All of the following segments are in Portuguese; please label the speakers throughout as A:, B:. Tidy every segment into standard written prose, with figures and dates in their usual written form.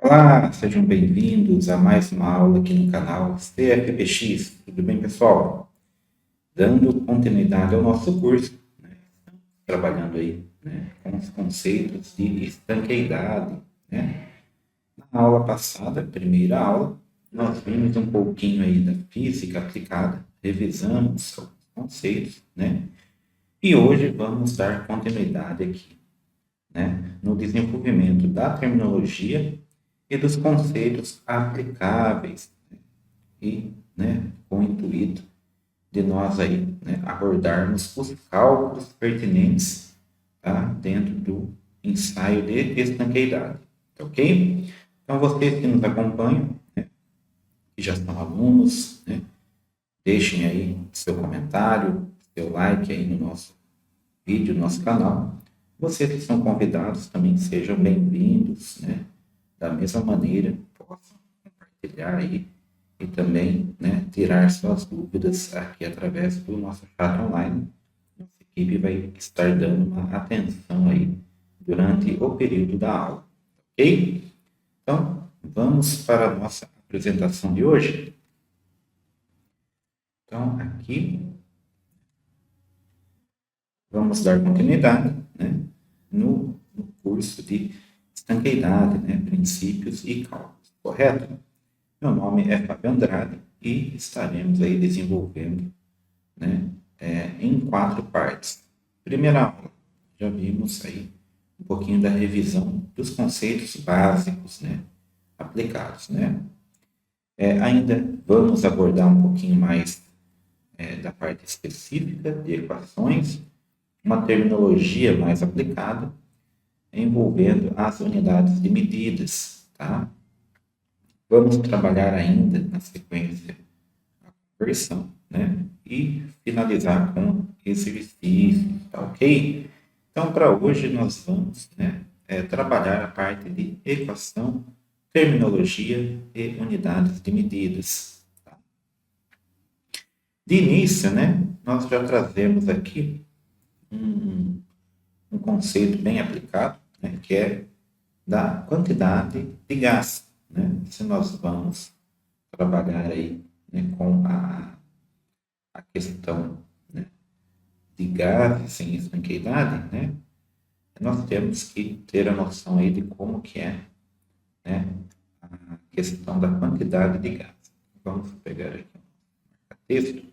A: Olá, sejam bem-vindos a mais uma aula aqui no canal CFPX. Tudo bem, pessoal? Dando continuidade ao nosso curso, trabalhando aí, com os conceitos de estanqueidade, né? Na aula passada, primeira aula, nós vimos um pouquinho aí da física aplicada, revisamos os conceitos, né? E hoje vamos dar continuidade aqui, no desenvolvimento da terminologia e dos conceitos aplicáveis e, com o intuito de nós aí, abordarmos os cálculos pertinentes, tá, dentro do ensaio de estanqueidade, tá, ok? Então, vocês que nos acompanham, que já são alunos, deixem aí seu comentário, seu like aí no nosso vídeo, no nosso canal. Vocês que são convidados também sejam bem-vindos, da mesma maneira, possam compartilhar aí e também, tirar suas dúvidas aqui através do nosso chat online. Nossa equipe vai estar dando uma atenção aí durante o período da aula, ok? Então, vamos para a nossa apresentação de hoje. Então, aqui, vamos dar continuidade, no curso de estanqueidade, princípios e cálculos, correto? Meu nome é Fábio Andrade e estaremos aí desenvolvendo, em 4 partes. Primeira aula, já vimos aí um pouquinho da revisão dos conceitos básicos, aplicados, ainda vamos abordar um pouquinho mais da parte específica de equações, uma terminologia mais aplicada, envolvendo as unidades de medidas, tá? Vamos trabalhar ainda na sequência a conversão, e finalizar com exercícios, tá ok? Então, para hoje nós vamos, trabalhar a parte de equação, terminologia e unidades de medidas. Tá? De início, nós já trazemos aqui um conceito bem aplicado, que é da quantidade de gás. Se nós vamos trabalhar aí, com a questão, de gases em estanqueidade, nós temos que ter a noção aí de como que é, a questão da quantidade de gás. Vamos pegar aqui um texto,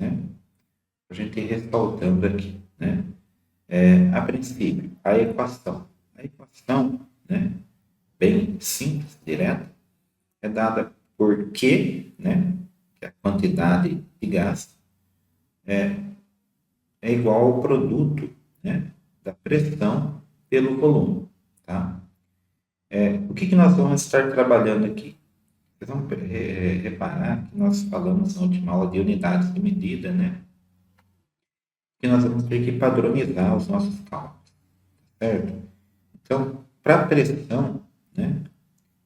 A: a gente ir ressaltando aqui, a princípio, a equação. A equação, bem simples, direta, é dada por Q, que é a quantidade de gás, é igual ao produto, da pressão pelo volume. Tá? O que nós vamos estar trabalhando aqui? Vocês vão reparar que nós falamos na última aula de unidades de medida, que nós vamos ter que padronizar os nossos cálculos, certo? Então, para pressão,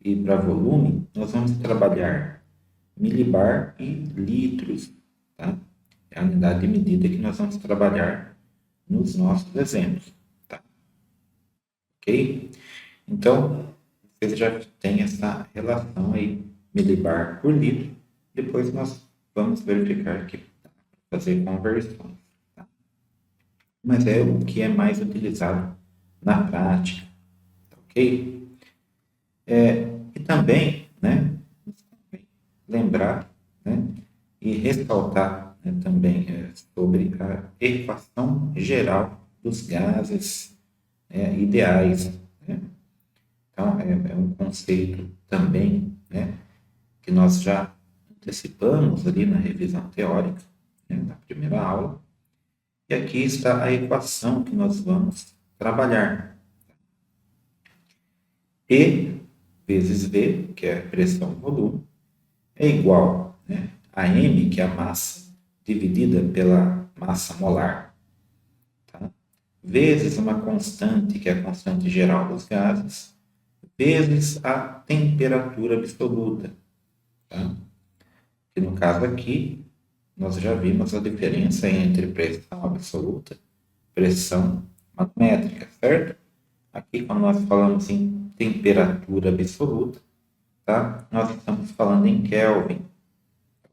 A: e para volume, nós vamos trabalhar milibar e litros, tá? É a unidade de medida que nós vamos trabalhar nos nossos exemplos, tá? Ok? Então, vocês já têm essa relação aí, milibar por litro. Depois nós vamos verificar aqui, fazer conversões, tá? Mas é o que é mais utilizado na prática, tá ok? E também, lembrar, e ressaltar, também sobre a equação geral dos gases ideais. Então, é um conceito também, que nós já antecipamos ali na revisão teórica, na primeira aula. E aqui está a equação que nós vamos trabalhar. E vezes V, que é pressão e volume, é igual a M, que é a massa, dividida pela massa molar, tá? Vezes uma constante, que é a constante geral dos gases, vezes a temperatura absoluta. Tá? Que no caso aqui, nós já vimos a diferença entre pressão absoluta e pressão manométrica, certo? Aqui, quando nós falamos em temperatura absoluta, tá? Nós estamos falando em Kelvin,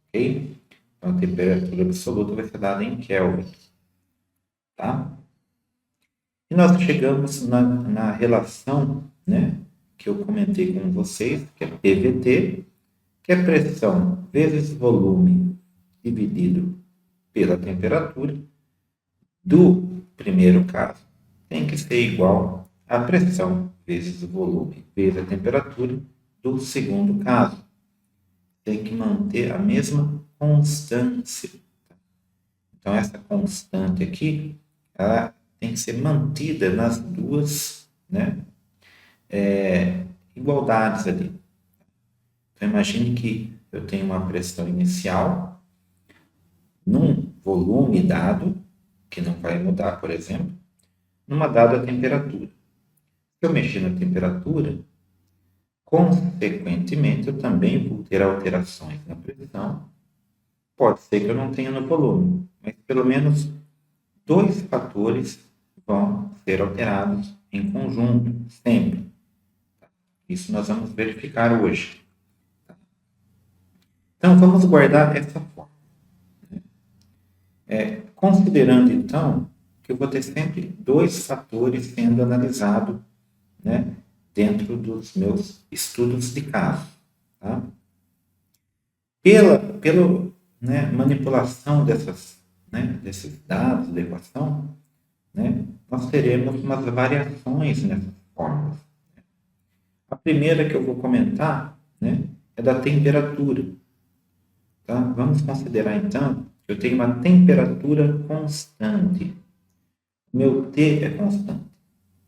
A: ok? Então, a temperatura absoluta vai ser dada em Kelvin, tá? E nós chegamos na relação, né, que eu comentei com vocês, que é PVT, que é pressão vezes volume dividido pela temperatura do primeiro caso. Tem que ser igual à pressão vezes o volume vezes a temperatura do segundo caso. Tem que manter a mesma constância. Então, essa constante aqui, ela tem que ser mantida nas duas, né, igualdades ali. Então, imagine que eu tenho uma pressão inicial num volume dado, que não vai mudar, por exemplo, numa dada temperatura. Se eu mexer na temperatura, consequentemente, eu também vou ter alterações na pressão. Pode ser que eu não tenha no volume, mas pelo menos dois fatores vão ser alterados em conjunto, sempre. Isso nós vamos verificar hoje. Então, vamos guardar essa forma. Considerando, então, que eu vou ter sempre dois fatores sendo analisados, né, dentro dos meus estudos de caso. Tá? Pela né, manipulação desses dados da equação, né, nós teremos umas variações nessas fórmulas. A primeira que eu vou comentar, né, é da temperatura. Tá? Vamos considerar, então, que eu tenho uma temperatura constante. Meu T é constante.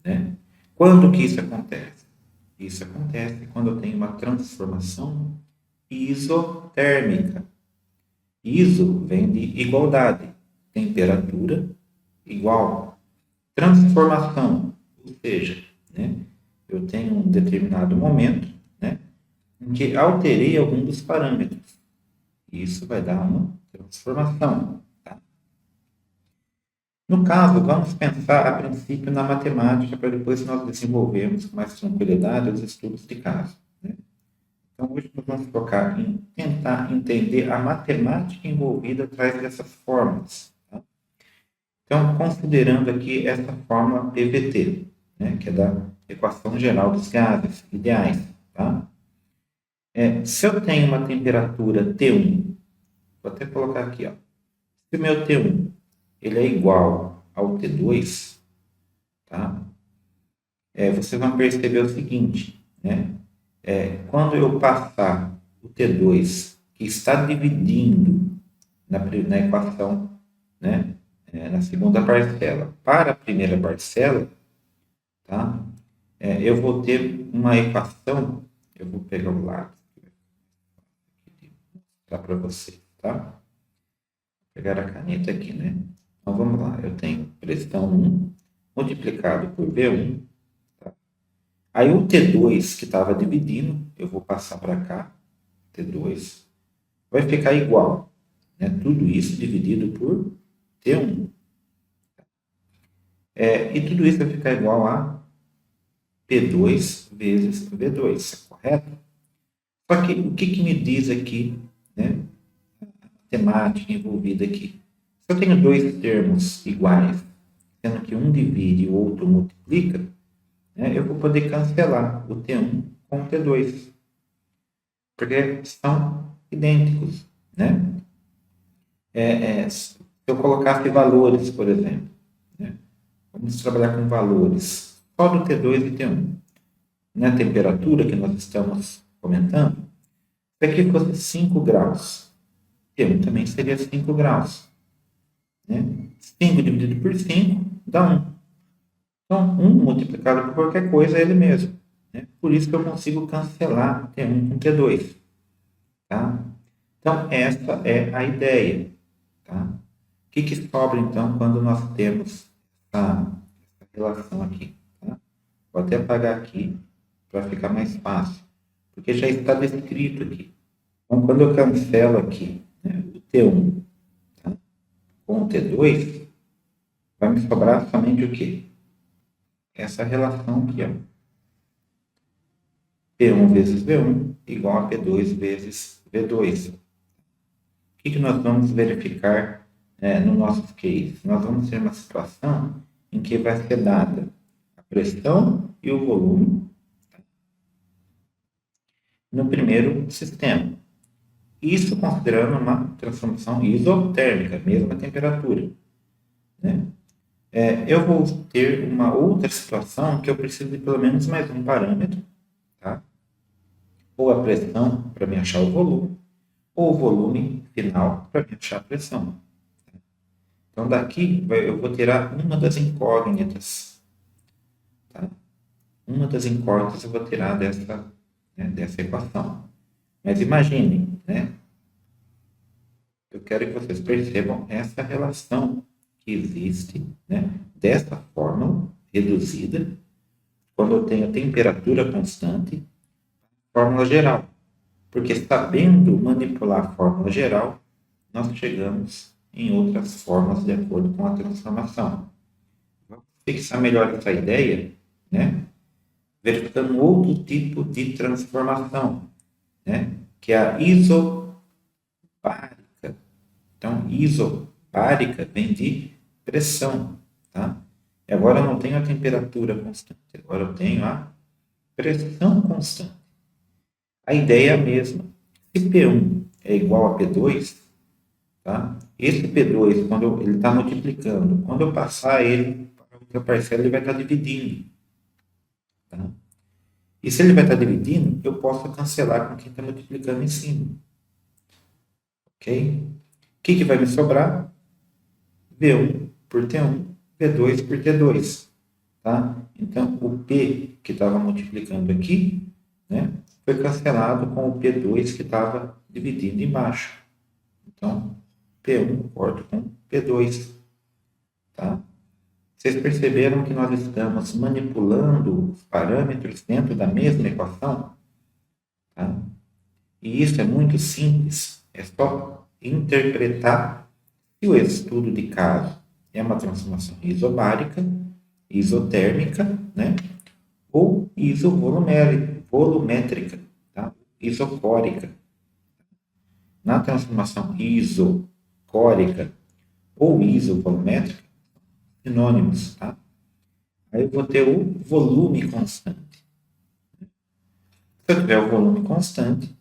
A: Né? Quando que isso acontece? Isso acontece quando eu tenho uma transformação isotérmica. Iso vem de igualdade. Temperatura igual transformação. Ou seja, né, eu tenho um determinado momento, né, em que alterei algum dos parâmetros. Isso vai dar uma transformação. Tá? No caso, vamos pensar a princípio na matemática para depois nós desenvolvermos com mais tranquilidade os estudos de caso. Né? Então, hoje nós vamos focar em tentar entender a matemática envolvida atrás dessas fórmulas. Tá? Então, considerando aqui essa fórmula PVT, né, que é da equação geral dos gases ideais. Tá? Se eu tenho uma temperatura T1, vou até colocar aqui, ó. Se o meu T1 ele é igual ao T2, tá? Vocês vão perceber o seguinte, né? Quando eu passar o T2, que está dividindo na equação, né? Na segunda parcela, para a primeira parcela, tá? Eu vou ter uma equação, eu vou pegar o lado, para vocês, tá? Vou pegar a caneta aqui, né? Então vamos lá, eu tenho pressão 1 multiplicado por V1. Tá? Aí o T2 que estava dividindo, eu vou passar para cá, T2, vai ficar igual, né? Tudo isso dividido por T1. E tudo isso vai ficar igual a P2 vezes V2, correto? Só que o que me diz aqui, né? A temática envolvida aqui. Se eu tenho dois termos iguais, sendo que um divide e o outro multiplica, né, eu vou poder cancelar o T1 com o T2, porque são idênticos. Né? Se eu colocasse valores, por exemplo, né, vamos trabalhar com valores só do T2 e T1. Na temperatura que nós estamos comentando, se aqui fosse 5 graus, T1 também seria 5 graus. Né? 5 dividido por 5 dá 1. Então, 1 multiplicado por qualquer coisa é ele mesmo. Né? Por isso que eu consigo cancelar T1 com T2. Tá? Então, essa é a ideia. Tá? O que sobra, então, quando nós temos essa relação aqui? Tá? Vou até apagar aqui para ficar mais fácil, porque já está descrito aqui. Então, quando eu cancelo aqui, né, o T1, tá, com o T2, vai me sobrar somente o quê? Essa relação aqui, ó. P1 vezes V1 igual a P2 vezes V2. O que nós vamos verificar no nosso case? Nós vamos ter uma situação em que vai ser dada a pressão e o volume no primeiro sistema. Isso considerando uma transformação isotérmica, mesma temperatura. Né? Eu vou ter uma outra situação que eu preciso de pelo menos mais um parâmetro, tá? Ou a pressão para me achar o volume, ou o volume final para me achar a pressão. Então, daqui eu vou tirar uma das incógnitas. Tá? Uma das incógnitas eu vou tirar dessa equação. Mas imaginem, né? Eu quero que vocês percebam essa relação que existe, né, dessa fórmula reduzida, quando eu tenho temperatura constante, fórmula geral. Porque sabendo manipular a fórmula geral, nós chegamos em outras formas de acordo com a transformação. Vamos fixar melhor essa ideia, né, verificando outro tipo de transformação, né, que é a isobárica. Então, isobárica vem de pressão, tá? E agora eu não tenho a temperatura constante, agora eu tenho a pressão constante. A ideia é a mesma. Se P1 é igual a P2, tá? Esse P2, quando ele está multiplicando, quando eu passar ele para outra parcela, ele vai estar dividindo. Tá? E se ele vai estar dividindo, eu posso cancelar com quem está multiplicando em cima. Ok? O que vai me sobrar? V1 por T1, V2 por T2. Tá? Então, o P que estava multiplicando aqui, né, foi cancelado com o P2 que estava dividindo embaixo. Então, P1 corta com P2. Tá? Vocês perceberam que nós estamos manipulando os parâmetros dentro da mesma equação? Tá? E isso é muito simples. É só interpretar se o estudo de caso é uma transformação isobárica, isotérmica, né? Ou isovolumétrica, tá? Isocórica. Na transformação isocórica ou isovolumétrica, sinônimos, tá? Aí eu vou ter o volume constante. Se eu tiver o volume constante,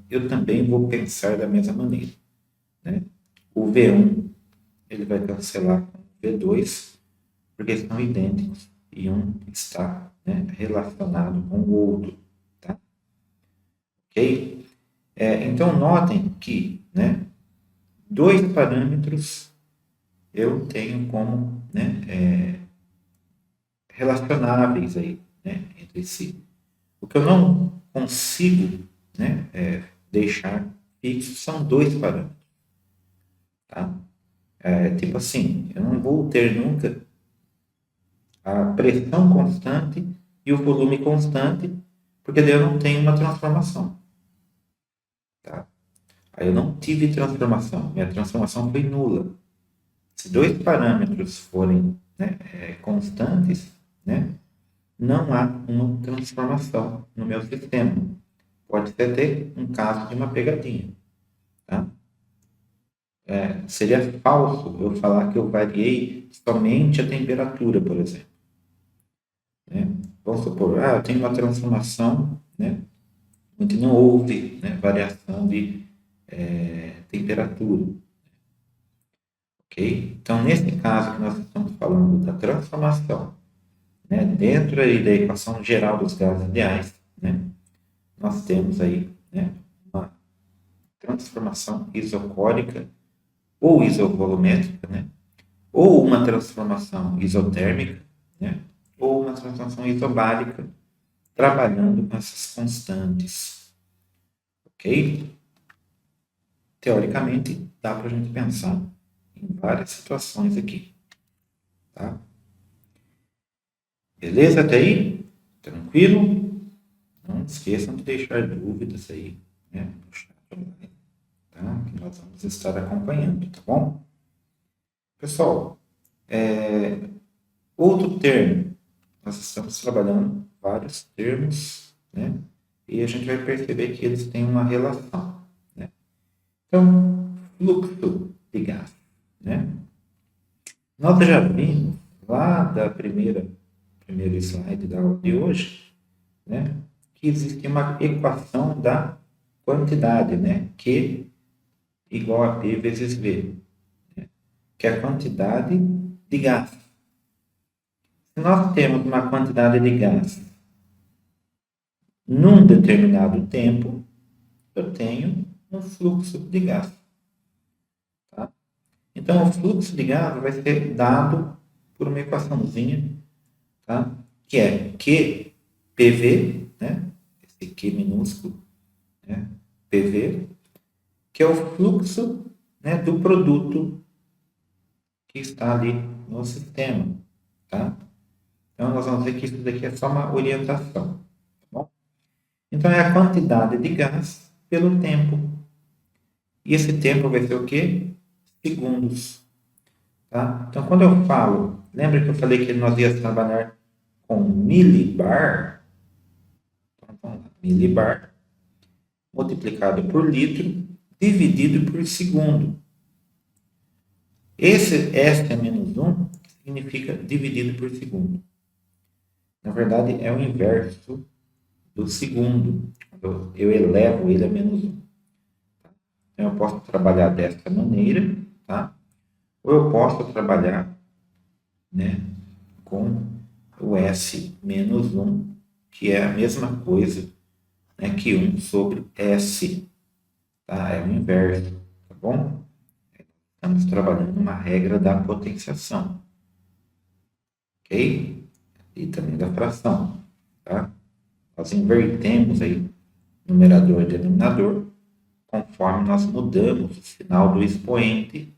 A: eu também vou pensar da mesma maneira, né? O V1 ele vai cancelar com o V2, porque são idênticos e um está, né, relacionado com o outro. Tá? Ok? Então, notem que, né, dois parâmetros eu tenho como, né, relacionáveis aí, né, entre si. O que eu não consigo, né, deixar fixo são dois parâmetros. Tá? Tipo assim, eu não vou ter nunca a pressão constante e o volume constante, porque daí eu não tenho uma transformação. Tá? Aí eu não tive transformação, minha transformação foi nula. Se dois parâmetros forem, né, constantes, né, não há uma transformação no meu sistema. Pode ser até um caso de uma pegadinha. Tá? Seria falso eu falar que eu variei somente a temperatura, por exemplo. Né? Vamos supor, eu tenho uma transformação, né, onde não houve, né, variação de temperatura. Ok? Então, nesse caso que nós estamos falando da transformação, né, dentro aí da equação geral dos gases ideais, né, nós temos aí, né, uma transformação isocórica ou isovolumétrica, né, ou uma transformação isotérmica, né, ou uma transformação isobárica, trabalhando com essas constantes. Ok? Teoricamente, dá para a gente pensar em várias situações aqui. Tá? Beleza até aí? Tranquilo? Não esqueçam de deixar dúvidas aí, né, no chat online, tá? Que nós vamos estar acompanhando, tá bom? Pessoal, outro termo, nós estamos trabalhando vários termos né? E a gente vai perceber que eles têm uma relação, né? Então, fluxo de gás, né? Nós já vimos lá da primeiro slide da aula de hoje, né? Que existe uma equação da quantidade, né? Q igual a P vezes V, né? Que é a quantidade de gás. Se nós temos uma quantidade de gás num determinado tempo, eu tenho um fluxo de gás. Tá? Então, o fluxo de gás vai ser dado por uma equaçãozinha, tá? Que é Q PV, né? Esse Q minúsculo, né? PV, que é o fluxo, né, do produto que está ali no sistema. Tá? Então, nós vamos ver que isso daqui é só uma orientação. Tá bom? Então, é a quantidade de gás pelo tempo. E esse tempo vai ser o quê? Segundos. Tá? Então, quando eu falo, lembra que eu falei que nós íamos trabalhar com milibar? Então, vamos lá. Milibar multiplicado por litro dividido por segundo. Esse S menos 1 significa dividido por segundo. Na verdade, é o inverso do segundo. Eu elevo ele a menos 1. Então, eu posso trabalhar desta maneira, tá? Ou eu posso trabalhar, né, com o S menos 1, que é a mesma coisa, né, que 1 sobre S. Tá? É o inverso, tá bom? Estamos trabalhando uma regra da potenciação, ok? E também da fração, tá? Nós invertemos aí numerador e denominador conforme nós mudamos o sinal do expoente.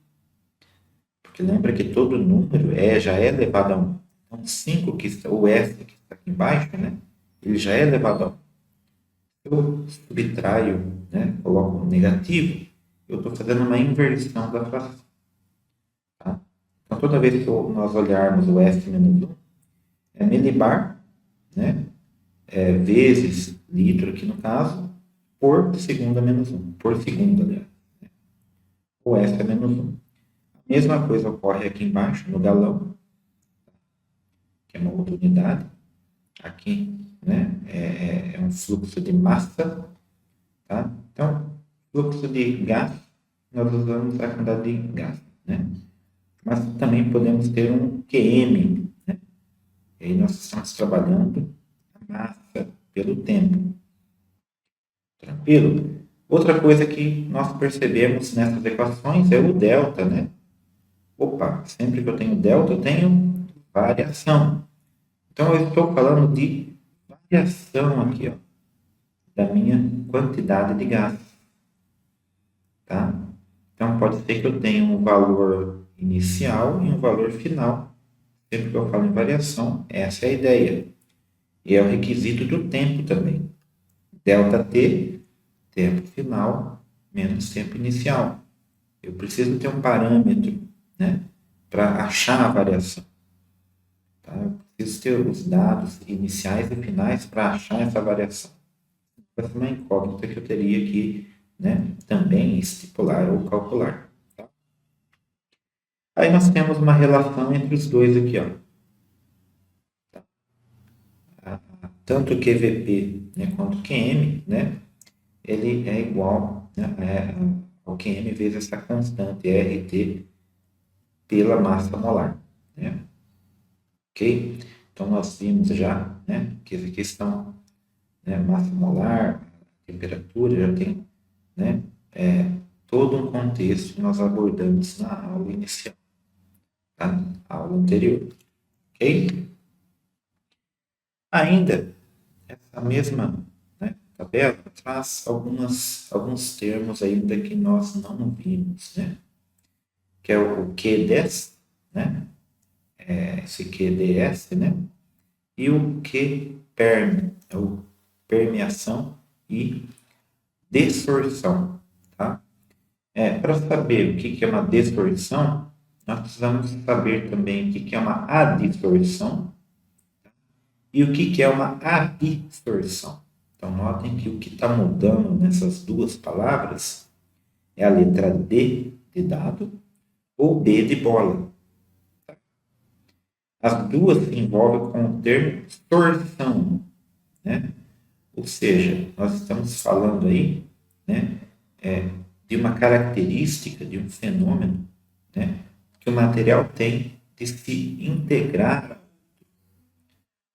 A: Porque lembra que todo número já é elevado a 1. Então, 5, o S que está aqui embaixo, né? Ele já é elevado a 1. Eu subtraio, né? Coloco um negativo, eu estou fazendo uma inversão da fração. Tá? Então, toda vez que nós olharmos o S menos 1, é milibar, né? Vezes litro, aqui no caso, por segundo a menos 1. Por segundo, aliás. Né? O S é menos 1. A mesma coisa ocorre aqui embaixo, no galão, que é uma outra unidade. Aqui, né? É um fluxo de massa. Tá? Então, fluxo de gás, nós usamos a quantidade de gás. Né? Mas também podemos ter um QM. Né? E aí nós estamos trabalhando a massa pelo tempo. Tranquilo? Outra coisa que nós percebemos nessas equações é o delta, né? Opa, sempre que eu tenho delta, eu tenho variação. Então, eu estou falando de variação aqui, ó, da minha quantidade de gás. Tá? Então, pode ser que eu tenha um valor inicial e um valor final. Sempre que eu falo em variação, essa é a ideia. E é o requisito do tempo também. Delta T, tempo final, menos tempo inicial. Eu preciso ter um parâmetro, né, para achar a variação. Tá? Eu preciso ter os dados iniciais e finais para achar essa variação. Essa é uma incógnita que eu teria que, né, também estipular ou calcular. Tá? Aí nós temos uma relação entre os dois aqui, ó. Tanto QVP, né, quanto QM, né, ele é igual, né, ao QM vezes essa constante RT pela massa molar. Né? Ok? Então, nós vimos já, né, que essa questão, né, massa molar, temperatura, já tem, né, todo um contexto que nós abordamos na aula inicial, tá? Aula anterior. Ok? Ainda, essa mesma, né, tabela traz alguns termos ainda que nós não vimos, né? Que é o QDES, né? Esse QDS, né? E o QPerm, é o permeação e distorção, tá? Para saber o que é uma distorção, nós precisamos saber também o que é uma adsorção e o que é uma absorção. Então, notem que o que está mudando nessas duas palavras é a letra D de dado ou B de bola. As duas se envolvem com o termo torção, né? Ou seja, nós estamos falando aí, né, de uma característica, de um fenômeno, né, que o material tem de se integrar,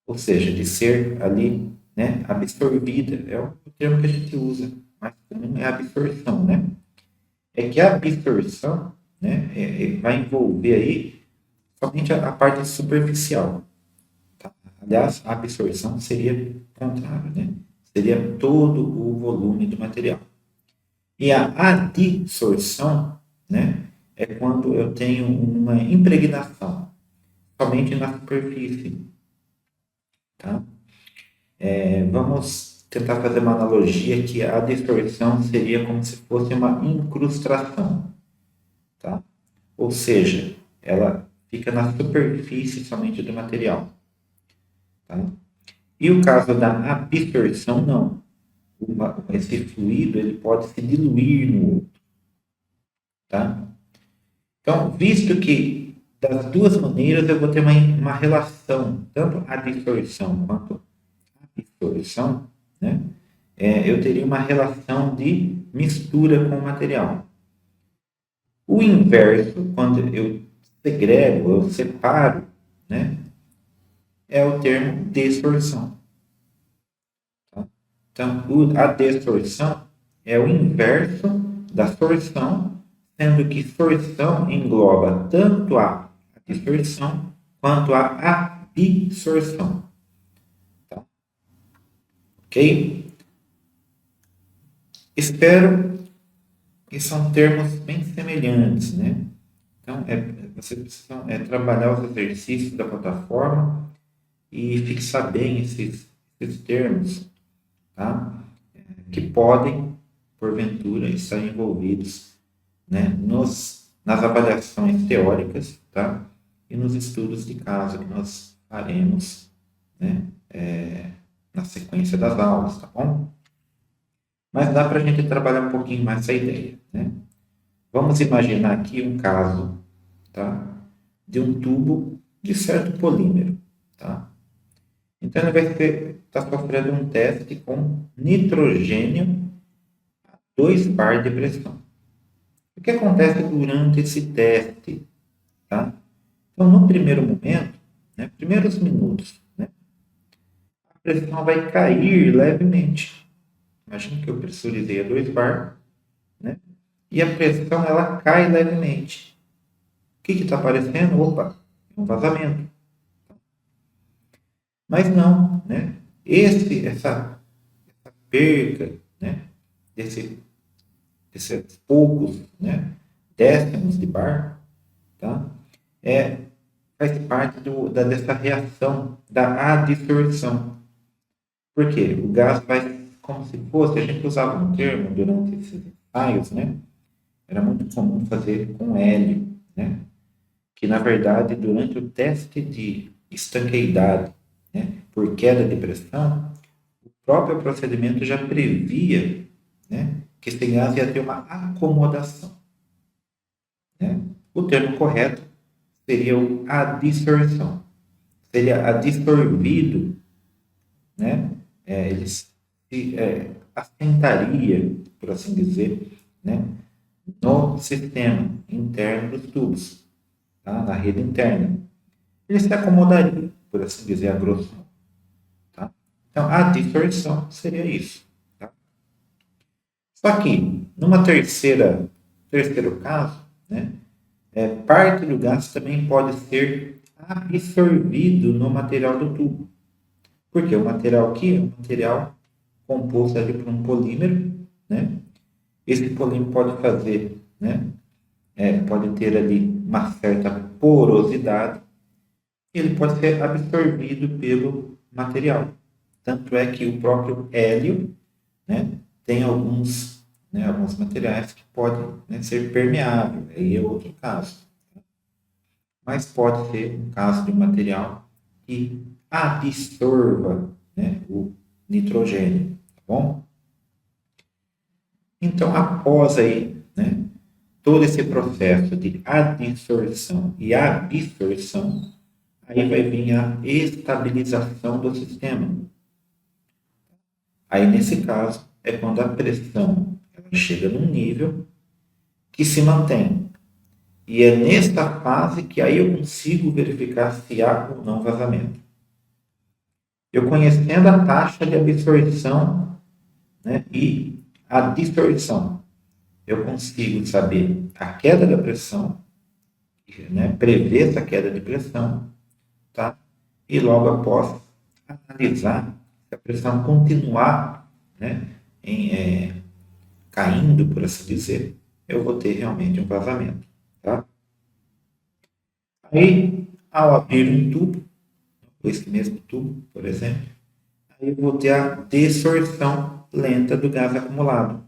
A: ou seja, de ser ali, né, absorvida. É o termo que a gente usa, mas comum é absorção, né? É que a absorção, né, vai envolver aí somente a parte superficial. Tá? Aliás, a absorção seria o contrário, né? Seria todo o volume do material. E a adsorção, né, é quando eu tenho uma impregnação somente na superfície. Tá? Vamos tentar fazer uma analogia que a distorção seria como se fosse uma incrustação. Tá? Ou seja, ela fica na superfície somente do material. Tá? E o caso da absorção, não. Esse fluido ele pode se diluir no outro. Tá? Então, visto que das duas maneiras eu vou ter uma relação, tanto a distorção quanto a absorção, né? Eu teria uma relação de mistura com o material. O inverso, quando eu segrego, eu separo, né? É o termo distorção. Tá? Então, a distorção é o inverso da sorção, sendo que sorção engloba tanto a distorção quanto a absorção. Tá? Ok? Espero que são termos bem semelhantes, né? Então, vocês precisam trabalhar os exercícios da plataforma e fixar bem esses termos, tá? Que podem, porventura, estar envolvidos, né, nas avaliações teóricas, tá? E nos estudos de caso que nós faremos, né, na sequência das aulas, tá bom? Mas dá para a gente trabalhar um pouquinho mais essa ideia, né? Vamos imaginar aqui um caso, tá? De um tubo de certo polímero, tá? Então ele vai estar sofrendo um teste com nitrogênio a 2 bar de pressão. O que acontece durante esse teste, tá? Então no primeiro momento, né, primeiros minutos, né, a pressão vai cair levemente. Imagina que eu pressurizei a 2 bar, né? E a pressão ela cai levemente. O que está aparecendo? Opa, um vazamento. Mas não, né? Essa perca, né? Desses poucos, né? Décimos de bar, tá? Faz parte dessa reação da adsorção. Por quê? O gás vai como se fosse, a gente usava um termo durante esses ensaios, né? Era muito comum fazer com hélio, né? Que na verdade durante o teste de estanqueidade, né, por queda de pressão, o próprio procedimento já previa, né, que esse gás ia ter uma acomodação. Né? O termo correto seria a distorção. Seria adsorvido, né? Ele se assentaria, por assim dizer, né, no sistema interno dos tubos, tá? Na rede interna. Ele se acomodaria, por assim dizer, a grosso modo. Tá? Então, a distorção seria isso. Tá? Só que, numa terceiro caso, né, parte do gás também pode ser absorvido no material do tubo. Porque o material aqui é um material composto ali por um polímero, né? Esse polímero pode fazer, né? Pode ter ali uma certa porosidade, ele pode ser absorvido pelo material. Tanto é que o próprio hélio, né, tem alguns materiais que podem, né, ser permeável, aí é outro caso. Mas pode ser um caso de um material que absorva, né, o nitrogênio. Tá bom? Então, após aí, né, todo esse processo de adsorção e absorção, aí vai vir a estabilização do sistema. Aí, nesse caso, é quando a pressão ela chega num nível que se mantém. E é nesta fase que aí eu consigo verificar se há ou não vazamento. Eu conhecendo a taxa de absorção, né, e a distorção, eu consigo saber a queda da pressão, né, prever essa queda de pressão, tá? E logo após analisar se a pressão continuar, né, caindo, por assim dizer, eu vou ter realmente um vazamento, tá? Aí, ao abrir um tubo, esse mesmo tubo, por exemplo, aí eu vou ter a desorção lenta do gás acumulado,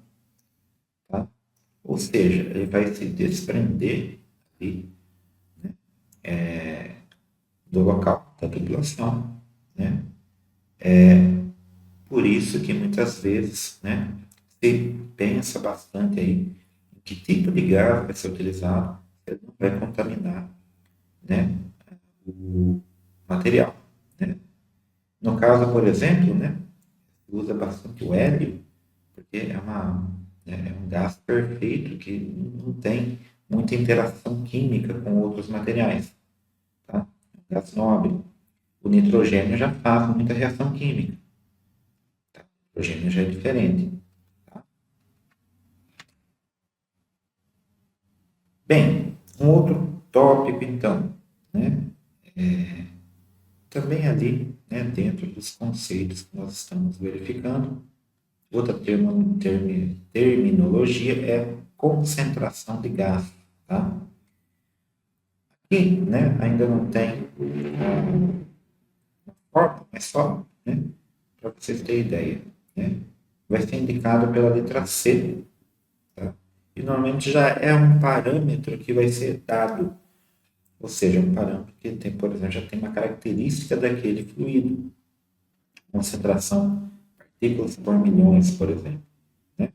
A: tá? Ou seja, ele vai se desprender ali, né, do local da tubulação, né? Por isso que muitas vezes, né, se pensa bastante aí em que tipo de gás vai ser utilizado, ele não vai contaminar, né, o material, né? No caso, por exemplo, né, usa bastante o hélio, porque é um gás perfeito que não tem muita interação química com outros materiais, tá? É um gás nobre. O nitrogênio já faz muita reação química, tá? O nitrogênio já é diferente, tá? Bem, um outro tópico, então, né, também ali, né, dentro dos conceitos que nós estamos verificando, outra terminologia é concentração de gás, tá? Aqui, né, ainda não tem forma, mas só, né, para vocês terem ideia, né, vai ser indicado pela letra C, tá? E normalmente já é um parâmetro que vai ser dado, ou seja, um parâmetro que tem, por exemplo, já tem uma característica daquele fluido, concentração, partículas por milhões, por exemplo, né?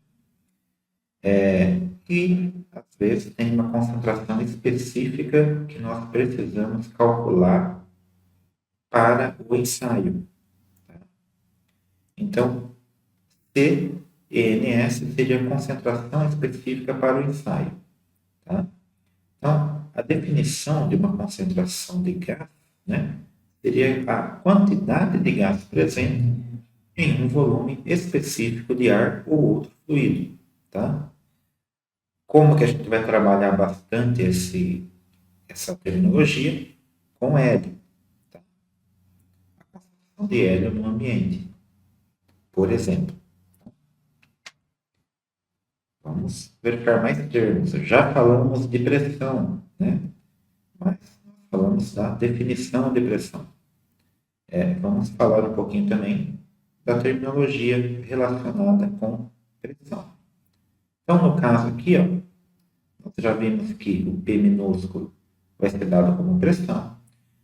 A: E, às vezes, tem uma concentração específica que nós precisamos calcular para o ensaio. Tá? Então, CENS seria a concentração específica para o ensaio. Tá? Então, a definição de uma concentração de gás, né, seria a quantidade de gás presente em um volume específico de ar ou outro fluido. Tá? Como que a gente vai trabalhar bastante essa terminologia? Com hélio. Tá? A concentração de hélio no ambiente, por exemplo. Vamos verificar mais termos. Já falamos de pressão, né? Mas nós falamos da definição de pressão. Vamos falar um pouquinho também da terminologia relacionada com pressão. Então, no caso aqui, ó, nós já vimos que o P minúsculo vai ser dado como pressão.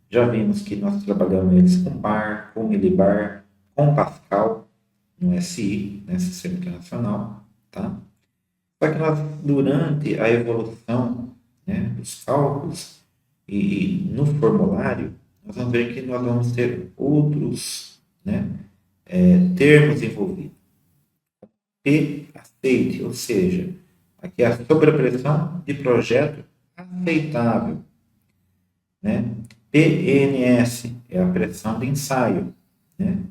A: Já vimos que nós trabalhamos eles com bar, com milibar, com Pascal, no SI, né, Sistema Internacional, tá? Só que nós, durante a evolução, né, dos cálculos e no formulário, nós vamos ver que nós vamos ter outros, né, termos envolvidos. P aceite, ou seja, aqui é a sobrepressão de projeto aceitável, né? PNS é a pressão de ensaio, né?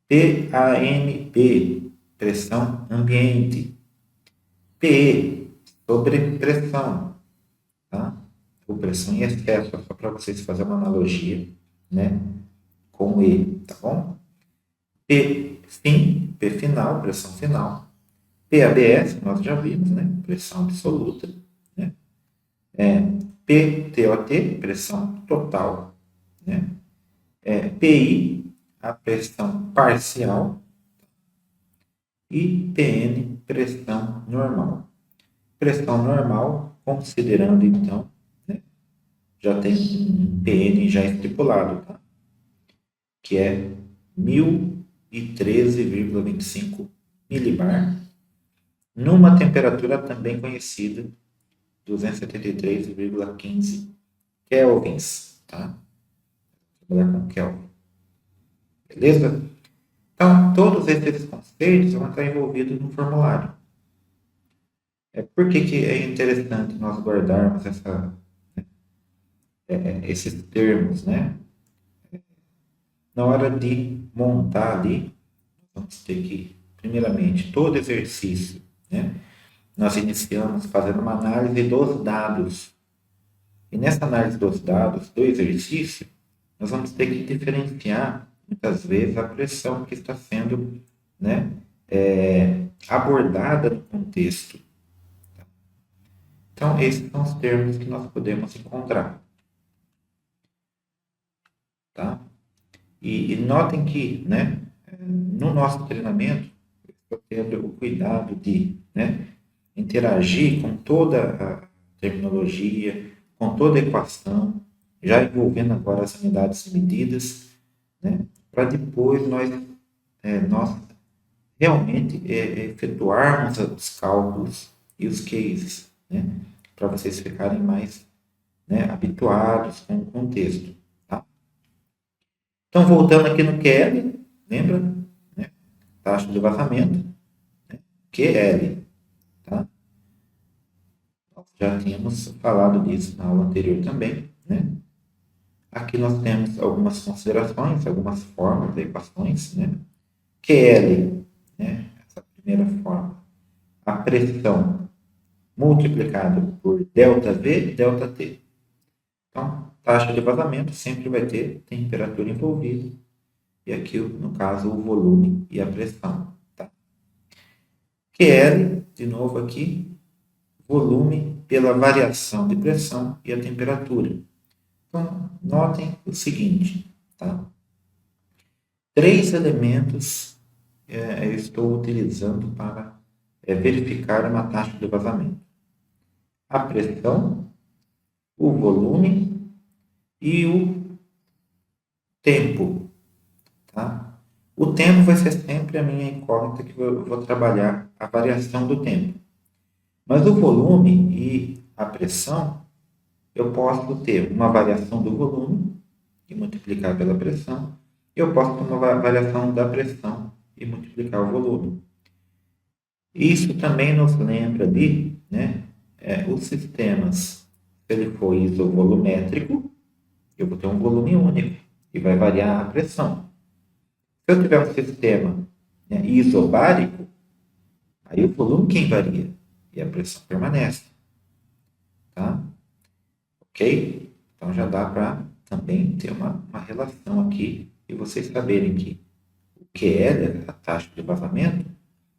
A: PAMP, pressão ambiente. PE, sobrepressão, tá? Ou pressão em excesso, só para vocês fazerem uma analogia, né, com o E, tá bom? P fim, P final, pressão final. PABS, nós já vimos, né, pressão absoluta, né? PTOT, pressão total, né? PI, a pressão parcial, e PN, pressão normal. Pressão normal, considerando então, né, já tem um PN já estipulado, tá? Que é 1000 1013,25 milibar, numa temperatura também conhecida, 273,15 kelvins, tá? Vou trabalhar com Kelvin. Beleza? Então, todos esses conceitos vão estar envolvidos no formulário. Por que é interessante nós guardarmos esses termos, né? Na hora de montar ali, vamos ter que, primeiramente, todo exercício, né? Nós iniciamos fazendo uma análise dos dados. E nessa análise dos dados do exercício, nós vamos ter que diferenciar, muitas vezes, a pressão que está sendo, né, abordada no contexto. Então, esses são os termos que nós podemos encontrar. Tá? E notem que, né, no nosso treinamento, eu estou tendo o cuidado de, né, interagir com toda a terminologia, com toda a equação, já envolvendo agora as unidades e medidas, né, para depois nós realmente efetuarmos os cálculos e os cases, né, para vocês ficarem mais, né, habituados com o contexto. Tá? Então, voltando aqui no QL, lembra? Né? Taxa de vazamento, né? QL. Tá? Nós já tínhamos falado disso na aula anterior também. Né? Aqui nós temos algumas considerações, algumas formas de equações. Né? QL, né? Essa primeira forma, a pressão multiplicado por ΔV, ΔT. Então, taxa de vazamento sempre vai ter temperatura envolvida. E aqui, no caso, o volume e a pressão. Tá? QL, de novo aqui, volume pela variação de pressão e a temperatura. Então, notem o seguinte. Tá? 3 elementos eu estou utilizando para verificar uma taxa de vazamento. A pressão, o volume e o tempo. Tá? O tempo vai ser sempre a minha incógnita que eu vou trabalhar a variação do tempo. Mas o volume e a pressão, eu posso ter uma variação do volume e multiplicar pela pressão. E eu posso ter uma variação da pressão e multiplicar o volume. Isso também nos lembra de, né, os sistemas, se ele for isovolumétrico, eu vou ter um volume único e vai variar a pressão. Se eu tiver um sistema, né, isobárico, aí o volume quem varia e a pressão permanece. Tá? Ok? Então já dá para também ter uma relação aqui e vocês saberem que o QL, a taxa de vazamento,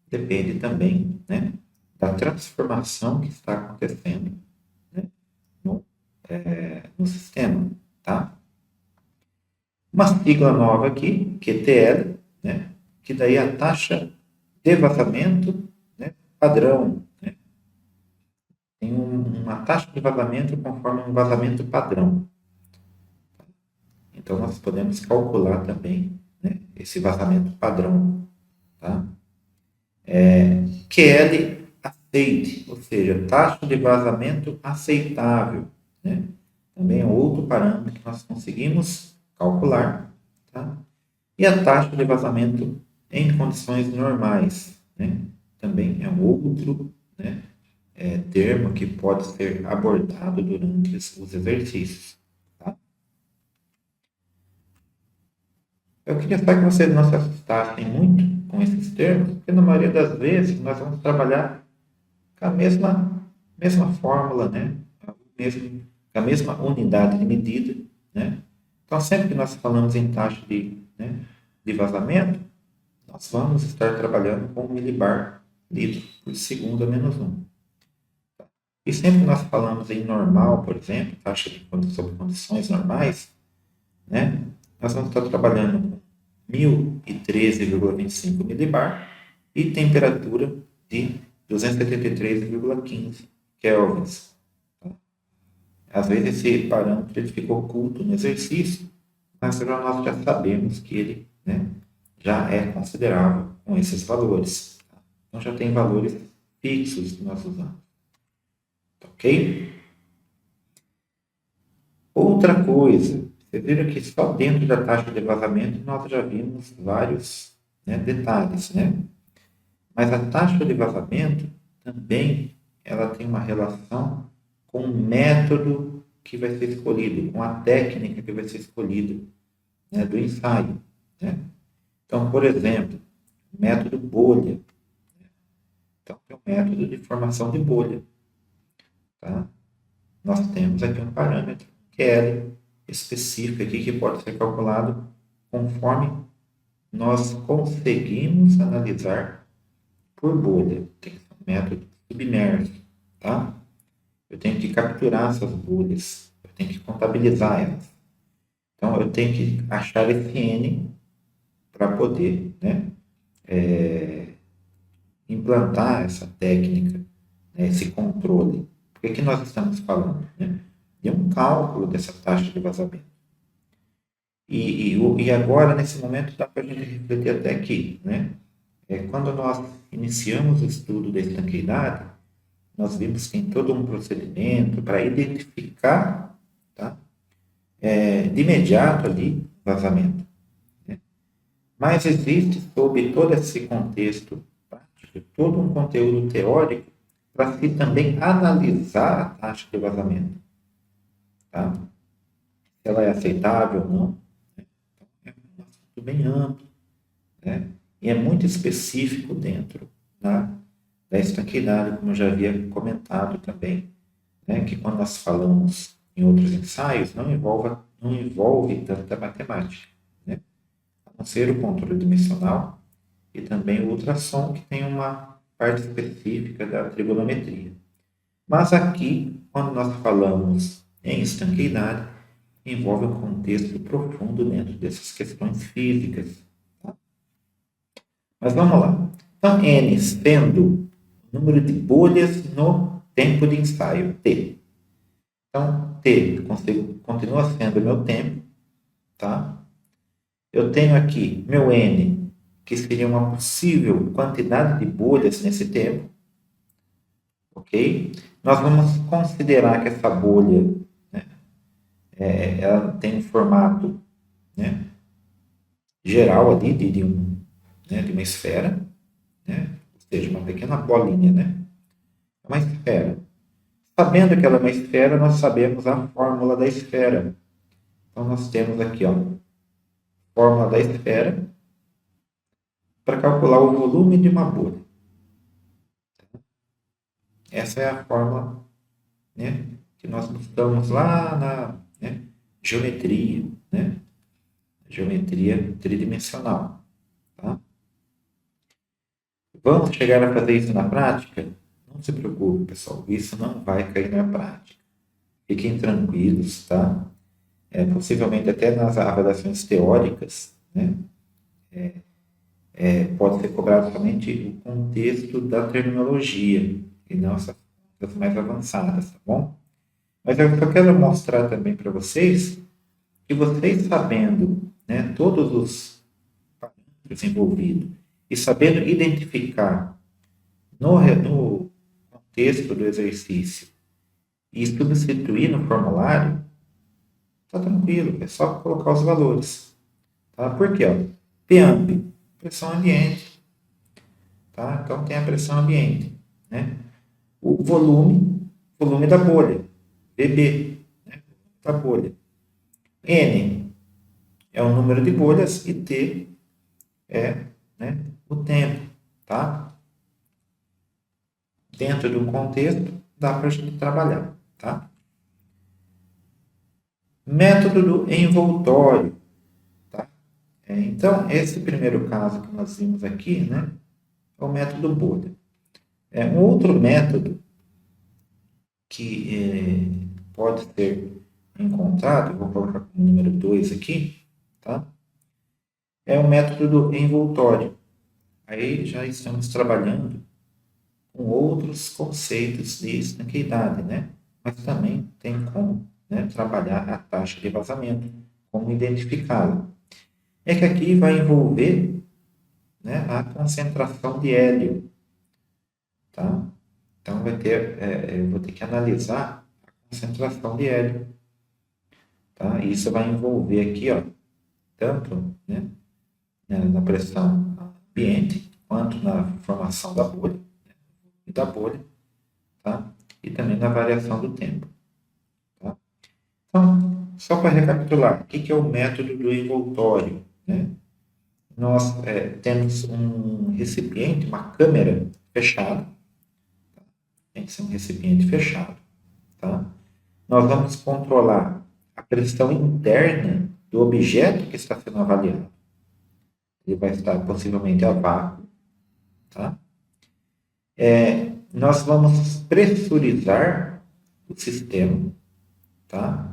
A: depende também, né, da transformação que está acontecendo, né, no sistema. Tá? Uma sigla nova aqui, QTL, né, que daí é a taxa de vazamento, né, padrão. Né? Tem uma taxa de vazamento conforme um vazamento padrão. Então, nós podemos calcular também, né, esse vazamento padrão. Tá? QL aceite, ou seja, taxa de vazamento aceitável. Né? Também é outro parâmetro que nós conseguimos calcular. Tá? E a taxa de vazamento em condições normais. Né? Também é um outro, né, termo que pode ser abordado durante os exercícios. Tá? Eu queria só que vocês não se assustassem muito com esses termos, porque na maioria das vezes nós vamos trabalhar com a mesma fórmula, né? Com a mesma unidade de medida. Né? Então, sempre que nós falamos em taxa de vazamento, nós vamos estar trabalhando com milibar litro por segundo a menos 1. E sempre que nós falamos em normal, por exemplo, taxa sobre condições normais, né, nós vamos estar trabalhando com 1013,25 milibar e temperatura de 273,15 kelvins. Às vezes esse parâmetro ele fica oculto no exercício, mas nós já sabemos que ele, né, já é considerável com esses valores. Tá? Então já tem valores fixos que nós usamos. Ok? Outra coisa, vocês viram que só dentro da taxa de vazamento nós já vimos vários, né, detalhes, né? Mas a taxa de vazamento também ela tem uma relação com o método que vai ser escolhido, com a técnica que vai ser escolhida, né, do ensaio. Né? Então, por exemplo, o método bolha. Então, é o método de formação de bolha. Tá? Nós temos aqui um parâmetro Q específico aqui que pode ser calculado conforme nós conseguimos analisar por bolha. Tem que ser um método submerso. Tá? Eu tenho que capturar essas bolhas. Eu tenho que contabilizar elas. Então, eu tenho que achar esse N para poder, né, implantar essa técnica, né, esse controle. Por que nós estamos falando? Né? De um cálculo dessa taxa de vazamento. E agora, nesse momento, dá para a gente refletir até aqui. Né? Quando nós iniciamos o estudo da estanqueidade, nós vimos que tem todo um procedimento para identificar, tá? De imediato ali, vazamento. Né? Mas existe, sob todo esse contexto prático, todo um conteúdo teórico para se também analisar a taxa de vazamento. Tá? Se ela é aceitável ou não. É um assunto bem amplo, né? E é muito específico dentro, tá, da estanqueidade, como eu já havia comentado também, né? Que quando nós falamos em outros ensaios, não envolve tanta matemática, né? A não ser o controle dimensional e também o ultrassom, que tem uma parte específica da trigonometria. Mas aqui, quando nós falamos em estanqueidade, envolve um contexto profundo dentro dessas questões físicas. Tá? Mas vamos lá. Então, N sendo o número de bolhas no tempo de ensaio, T. Então, T continua sendo o meu tempo. Tá? Eu tenho aqui meu N, que seria uma possível quantidade de bolhas nesse tempo. Ok? Nós vamos considerar que essa bolha, né, ela tem um formato, né, geral ali né, de uma esfera, né, ou seja, uma pequena bolinha, né, uma esfera. Sabendo que ela é uma esfera, nós sabemos a fórmula da esfera. Então, nós temos aqui, ó, fórmula da esfera para calcular o volume de uma bolha. Essa é a fórmula, né, que nós buscamos lá na, né, geometria, né, geometria tridimensional. Tá? Vamos chegar a fazer isso na prática? Não se preocupe, pessoal, isso não vai cair na prática. Fiquem tranquilos, tá? Possivelmente até nas avaliações teóricas, né? Pode ser cobrado somente o contexto da terminologia e não essas coisas mais avançadas, tá bom? Mas eu só quero mostrar também para vocês que vocês sabendo, né, todos os parâmetros envolvidos e sabendo identificar no contexto do exercício e substituir no formulário, tá tranquilo, é só colocar os valores. Tá? Por quê? Ó? PAMP, pressão ambiente. Tá? Então tem a pressão ambiente. Né? O volume da bolha, VB, né? Da bolha. N é o número de bolhas e T é, né, o tempo. Tá? Dentro do contexto, dá para a gente trabalhar. Tá? Método do envoltório. Tá? Então, esse primeiro caso que nós vimos aqui, né, é o método bolha. Um outro método que pode ser encontrado, vou colocar como número 2 aqui, tá? É o método do envoltório. Aí já estamos trabalhando com outros conceitos de estanqueidade, né? Mas também tem como, né, trabalhar a taxa de vazamento, como identificá-la. É que aqui vai envolver né, a concentração de hélio, tá? Então eu vou ter que analisar a concentração de hélio, tá? E isso vai envolver aqui, ó, tanto, né, na pressão ambiente quanto na formação da bolha e da bolha, tá? E também na variação do tempo, tá? Então, só para recapitular, o que é o método do envoltório, né? Nós temos um recipiente, uma câmara fechada, tem que ser um recipiente fechado, tá? Nós vamos controlar a pressão interna do objeto que está sendo avaliado. Ele vai estar possivelmente a vácuo, tá? Nós vamos pressurizar o sistema, tá?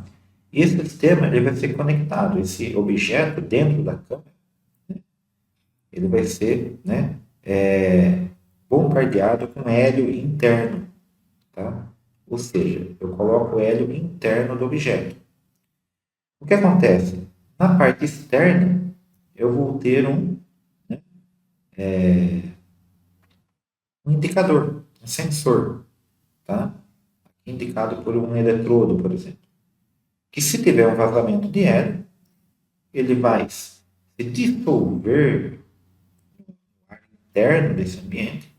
A: E esse sistema ele vai ser conectado, esse objeto dentro da câmara, ele vai ser, né, bombardeado com hélio interno, tá? Ou seja, eu coloco o hélio interno do objeto. O que acontece? Na parte externa, eu vou ter né, um indicador, um sensor, tá? Indicado por um eletrodo, por exemplo. Que se tiver um vazamento de hélio, ele vai se dissolver no ar interno desse ambiente,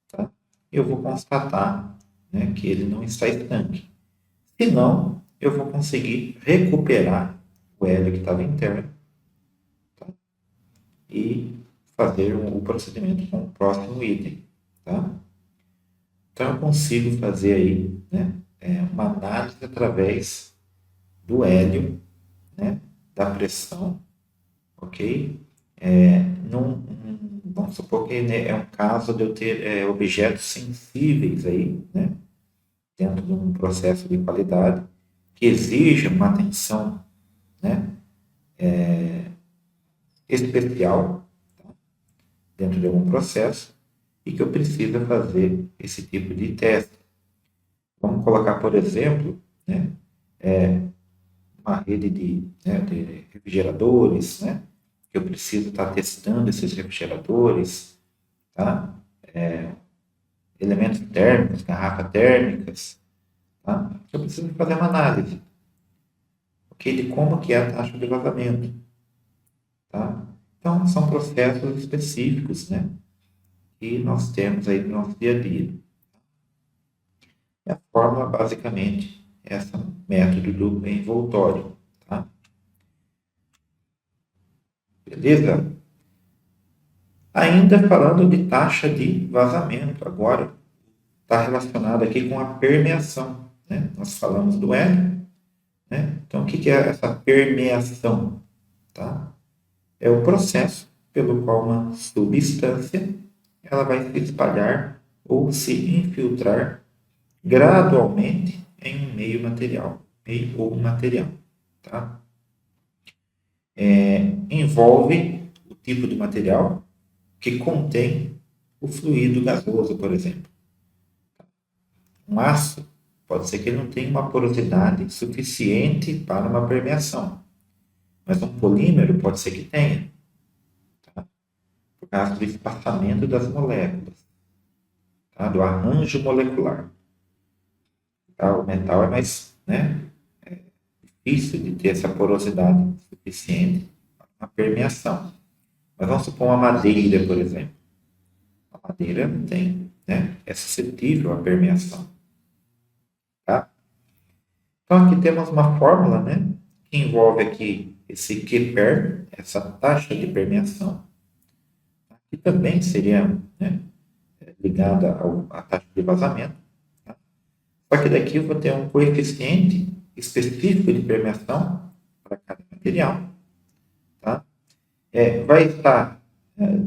A: tá? Eu vou constatar, né, que ele não está estanque. Se não, eu vou conseguir recuperar o hélio que estava interno, tá? E fazer o procedimento com o próximo item, tá? Então eu consigo fazer aí, né, uma análise através do hélio, né, da pressão, ok? Vamos supor que, né, é um caso de eu ter objetos sensíveis aí, né, dentro de um processo de qualidade que exige uma atenção, né, especial, tá, dentro de algum processo e que eu preciso fazer esse tipo de teste. Vamos colocar, por exemplo, né, uma rede de refrigeradores, né, que eu preciso estar testando esses refrigeradores, tá? Elementos térmicos, garrafas térmicas, tá? Eu preciso fazer uma análise, ok, de como que é a taxa de vazamento, tá? Então, são processos específicos, né, que nós temos aí no nosso dia a dia. E a fórmula, basicamente, é esse método do envoltório, tá? Beleza? Ainda falando de taxa de vazamento, agora está relacionado aqui com a permeação, né? Nós falamos do hélio, né? Então, o que é essa permeação? Tá? É o processo pelo qual uma substância ela vai se espalhar ou se infiltrar gradualmente em um meio material, meio ou material. Tá? Envolve o tipo de material que contém o fluido gasoso, por exemplo. Um aço pode ser que ele não tenha uma porosidade suficiente para uma permeação, mas um polímero pode ser que tenha, tá? Por causa do espaçamento das moléculas, tá? Do arranjo molecular. Tá? O metal é mais, né, difícil de ter essa porosidade suficiente para uma permeação. Mas vamos supor uma madeira, por exemplo. A madeira não tem, né, é suscetível à permeação. Tá? Então aqui temos uma fórmula, né, que envolve aqui esse Qper, essa taxa de permeação, que também seria, né, ligada à taxa de vazamento. Tá? Só que daqui eu vou ter um coeficiente específico de permeação para cada material. Tá? Vai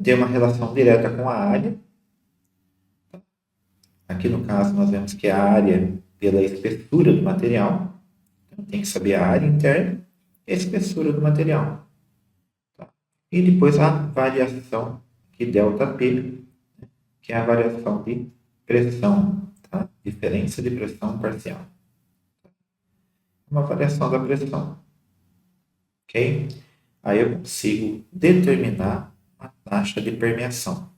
A: ter uma relação direta com a área. Tá? Aqui no caso nós vemos que a área pela espessura do material. Então tem que saber a área interna e a espessura do material. Tá? E depois a variação que ΔP, que é a variação de pressão, tá? Diferença de pressão parcial. Uma variação da pressão, ok? Aí eu consigo determinar a taxa de permeação.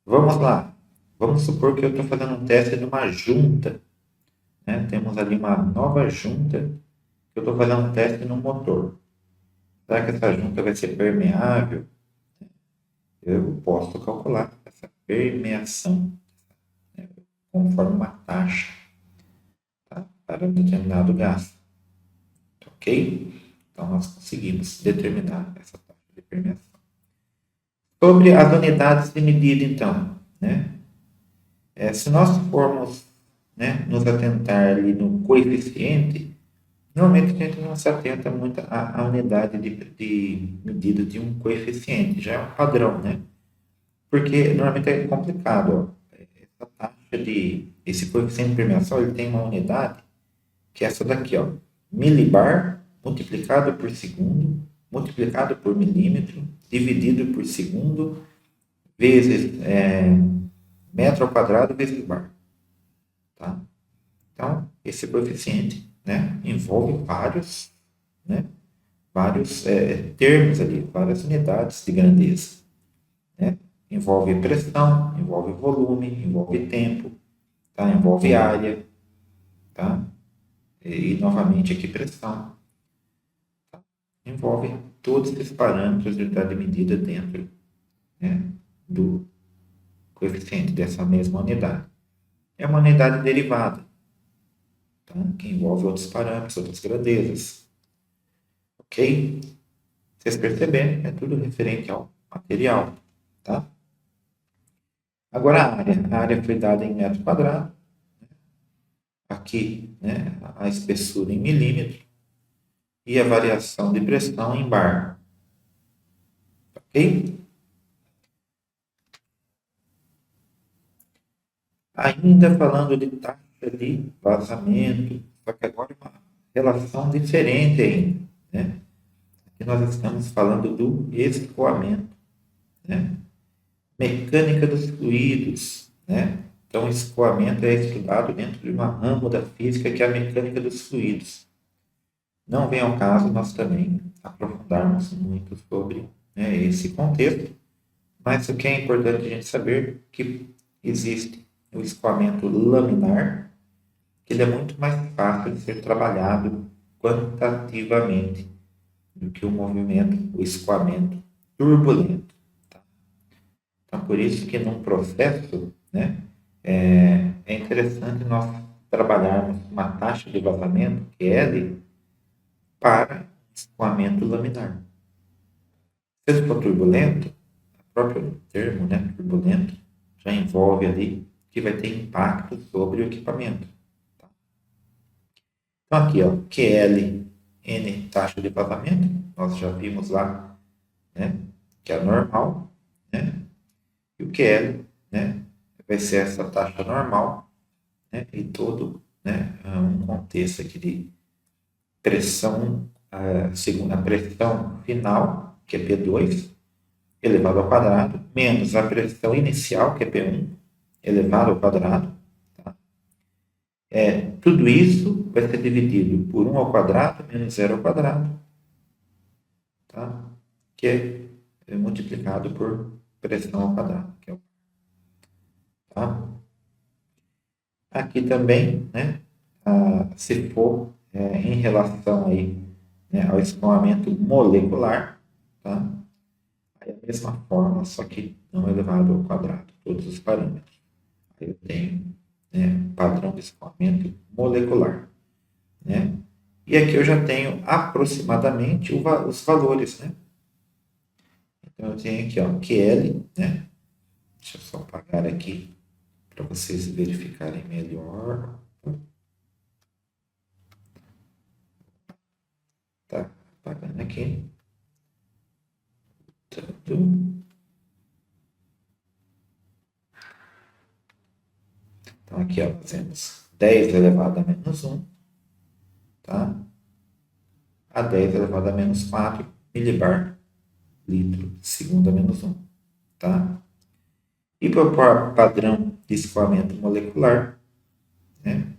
A: Vamos lá. Vamos supor que eu estou fazendo um teste de uma junta, né? Temos ali uma nova junta que eu estou fazendo um teste no motor. Será que essa junta vai ser permeável? Eu posso calcular essa permeação, né, conforme uma taxa, tá, para um determinado gás. Ok? Então, nós conseguimos determinar essa taxa de permeação. Sobre as unidades de medida, então, né? Se nós formos, né, nos atentar ali no coeficiente, normalmente a gente não se atenta muito à unidade de medida de um coeficiente, já é um padrão, né? Porque normalmente é complicado. Ó. Esse coeficiente de permeação ele tem uma unidade que é essa daqui, ó, milibar multiplicado por segundo, multiplicado por milímetro, dividido por segundo, vezes metro ao quadrado vezes bar. Tá? Então, esse coeficiente, né, envolve vários, né, vários termos ali, várias unidades de grandeza. Né? Envolve pressão, envolve volume, envolve tempo, tá? Envolve área, tá? E novamente aqui pressão. Tá? Envolve todos esses parâmetros de unidade de medida dentro, né, do coeficiente dessa mesma unidade. É uma unidade derivada, tá? Que envolve outros parâmetros, outras grandezas. Ok? Vocês perceberam, é tudo referente ao material. Tá? Agora a área foi dada em metro quadrado. Aqui, né, a espessura em milímetro e a variação de pressão em bar. Ok? Ainda falando de taxa de vazamento, só que agora é uma relação diferente ainda. Né? Aqui nós estamos falando do escoamento. Né? Mecânica dos fluidos. Né? Então, o escoamento é estudado dentro de uma ramo da física que é a mecânica dos fluidos. Não vem ao caso nós também aprofundarmos muito sobre, né, esse contexto, mas o que é importante a gente saber é que existe o escoamento laminar, que ele é muito mais fácil de ser trabalhado quantitativamente do que o escoamento turbulento. Tá? Então, por isso que num processo, né, é interessante nós trabalharmos uma taxa de vazamento, que é L, para escoamento laminar. Se ele for turbulento, o próprio termo, né, turbulento, já envolve ali que vai ter impacto sobre o equipamento. Tá? Então aqui, ó, QL, N taxa de vazamento, nós já vimos lá, né, que é normal, né, e o QL, né, vai ser essa taxa normal, né, e todo, né, um contexto aqui de pressão, segundo a pressão final, que é P2, elevado ao quadrado, menos a pressão inicial, que é P1, elevado ao quadrado. Tá? Tudo isso vai ser dividido por 1 ao quadrado menos 0 ao quadrado, tá? Que é multiplicado por pressão ao quadrado. Que é tá? Aqui também, né, se for em relação aí, né, ao escoamento molecular, tá? Aí é a mesma forma, só que não elevado ao quadrado, todos os parâmetros. Aí eu tenho, né, padrão de escoamento molecular. Né? E aqui eu já tenho aproximadamente os valores. Né? Então eu tenho aqui, ó, QL, né? Deixa eu só apagar aqui para vocês verificarem melhor. Tá apagando aqui. Então aqui, ó, temos 10 elevado a menos 1, tá? A 10 elevado a menos 4 milibar litro segundo a menos 1, tá? E para o padrão de escoamento molecular, né,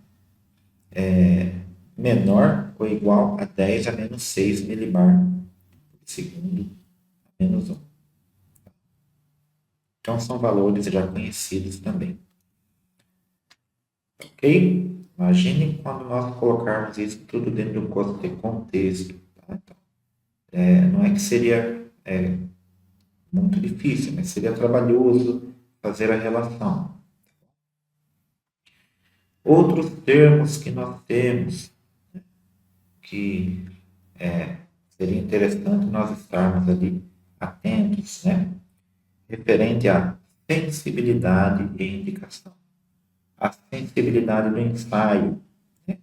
A: menor ou igual a 10 a menos 6 milibar segundo a menos 1. Então, são valores já conhecidos também. Ok? Imagine quando nós colocarmos isso tudo dentro do contexto. Tá? Então, não é que seria muito difícil, mas seria trabalhoso fazer a relação. Outros termos que nós temos, que seria interessante nós estarmos ali atentos, né? Referente à sensibilidade e indicação. A sensibilidade do ensaio, né?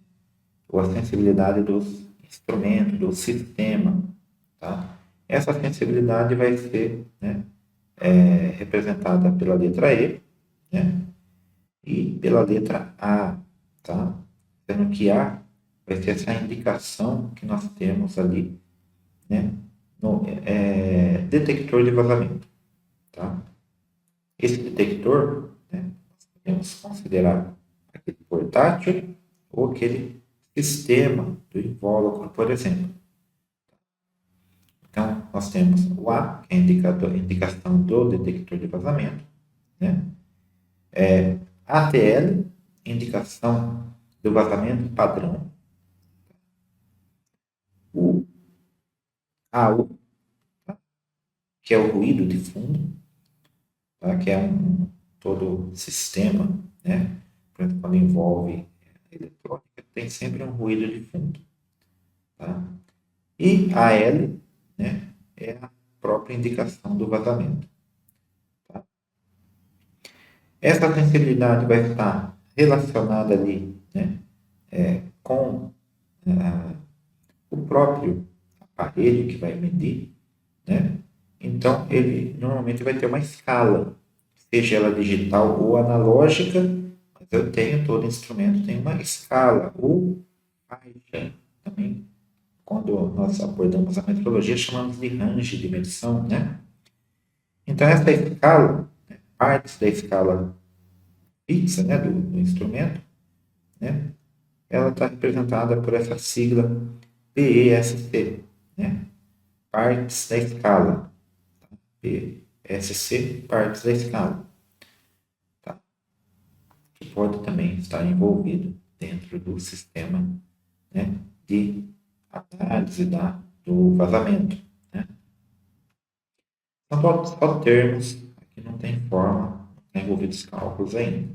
A: Ou a sensibilidade dos instrumentos, do sistema. Tá? Essa sensibilidade vai ser, né, representada pela letra E, né, e pela letra A. Tá? Sendo que A vai ser essa indicação que nós temos ali, né, no detector de vazamento. Tá? Esse detector, né, nós podemos considerar aquele portátil ou aquele sistema do invólucro, por exemplo. Então, nós temos o A, que é a indicação do detector de vazamento, né? ATL, indicação do vazamento padrão. O AU, tá? Que é o ruído de fundo, tá? Que é todo sistema, né? Por exemplo, quando envolve eletrônica, tem sempre um ruído de fundo. Tá? E a L, né, é a própria indicação do vazamento. Tá? Essa sensibilidade vai estar relacionada ali, né, com o próprio aparelho que vai medir, né? Então, ele normalmente vai ter uma escala, seja ela digital ou analógica, mas eu tenho, todo instrumento tem uma escala, ou faixa também. Quando nós abordamos a metrologia, chamamos de range de medição, né? Então, essa escala, né, partes da escala fixa, né, do instrumento, né, ela está representada por essa sigla PESC, né? Partes da escala. Tá? PSC, partes da escala. Tá? Que pode também estar envolvido dentro do sistema, né, de análise do vazamento. Né? São só termos, aqui não tem forma, não tem envolvidos cálculos ainda.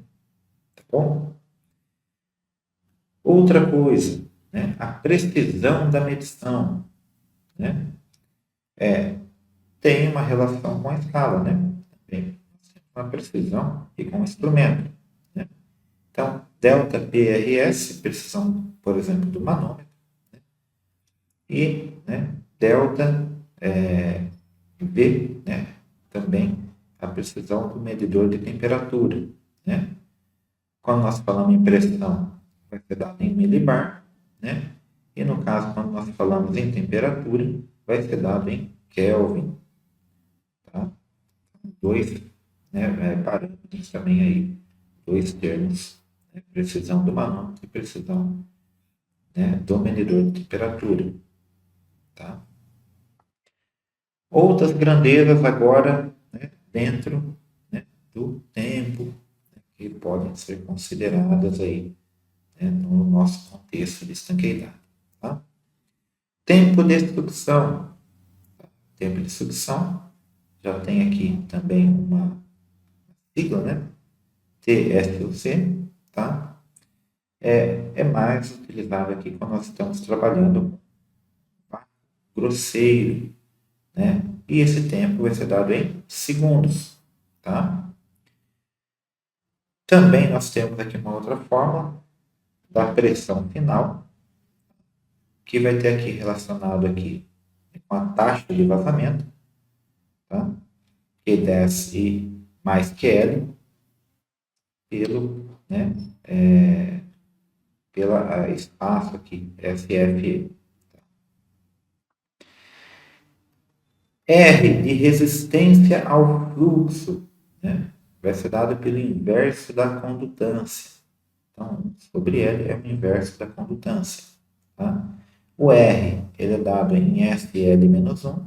A: Tá bom? Outra coisa, né, a precisão da medição, né, tem uma relação com a escala, né? Tem uma precisão e com o instrumento. Né? Então, delta PRS, precisão, por exemplo, do manômetro, né? E, né, delta V, né, também a precisão do medidor de temperatura. Né? Quando nós falamos em pressão, vai ser dado em milibar, né? E no caso, quando nós falamos em temperatura, vai ser dado em Kelvin. Tá? Dois, né, parâmetros também aí, dois termos, né? Precisão do manômetro e precisão, né, do medidor de temperatura. Tá? Outras grandezas agora, né, dentro, né, do tempo, né, que podem ser consideradas aí, né, no nosso contexto de estanqueidade. Tá? Tempo de sucção. Tempo de sucção, já tem aqui também uma sigla, né? TSUC, tá? É mais utilizado aqui quando nós estamos trabalhando com grosseiro, né? E esse tempo vai ser dado em segundos, tá? Também nós temos aqui uma outra forma da pressão final, que vai ter aqui relacionado aqui com a taxa de vazamento, tá? Q10 e mais QL pelo, né, pela espaço aqui, SFE. R de resistência ao fluxo, né, vai ser dado pelo inverso da condutância. Então, sobre L é o inverso da condutância. Tá? O R ele é dado em SL-1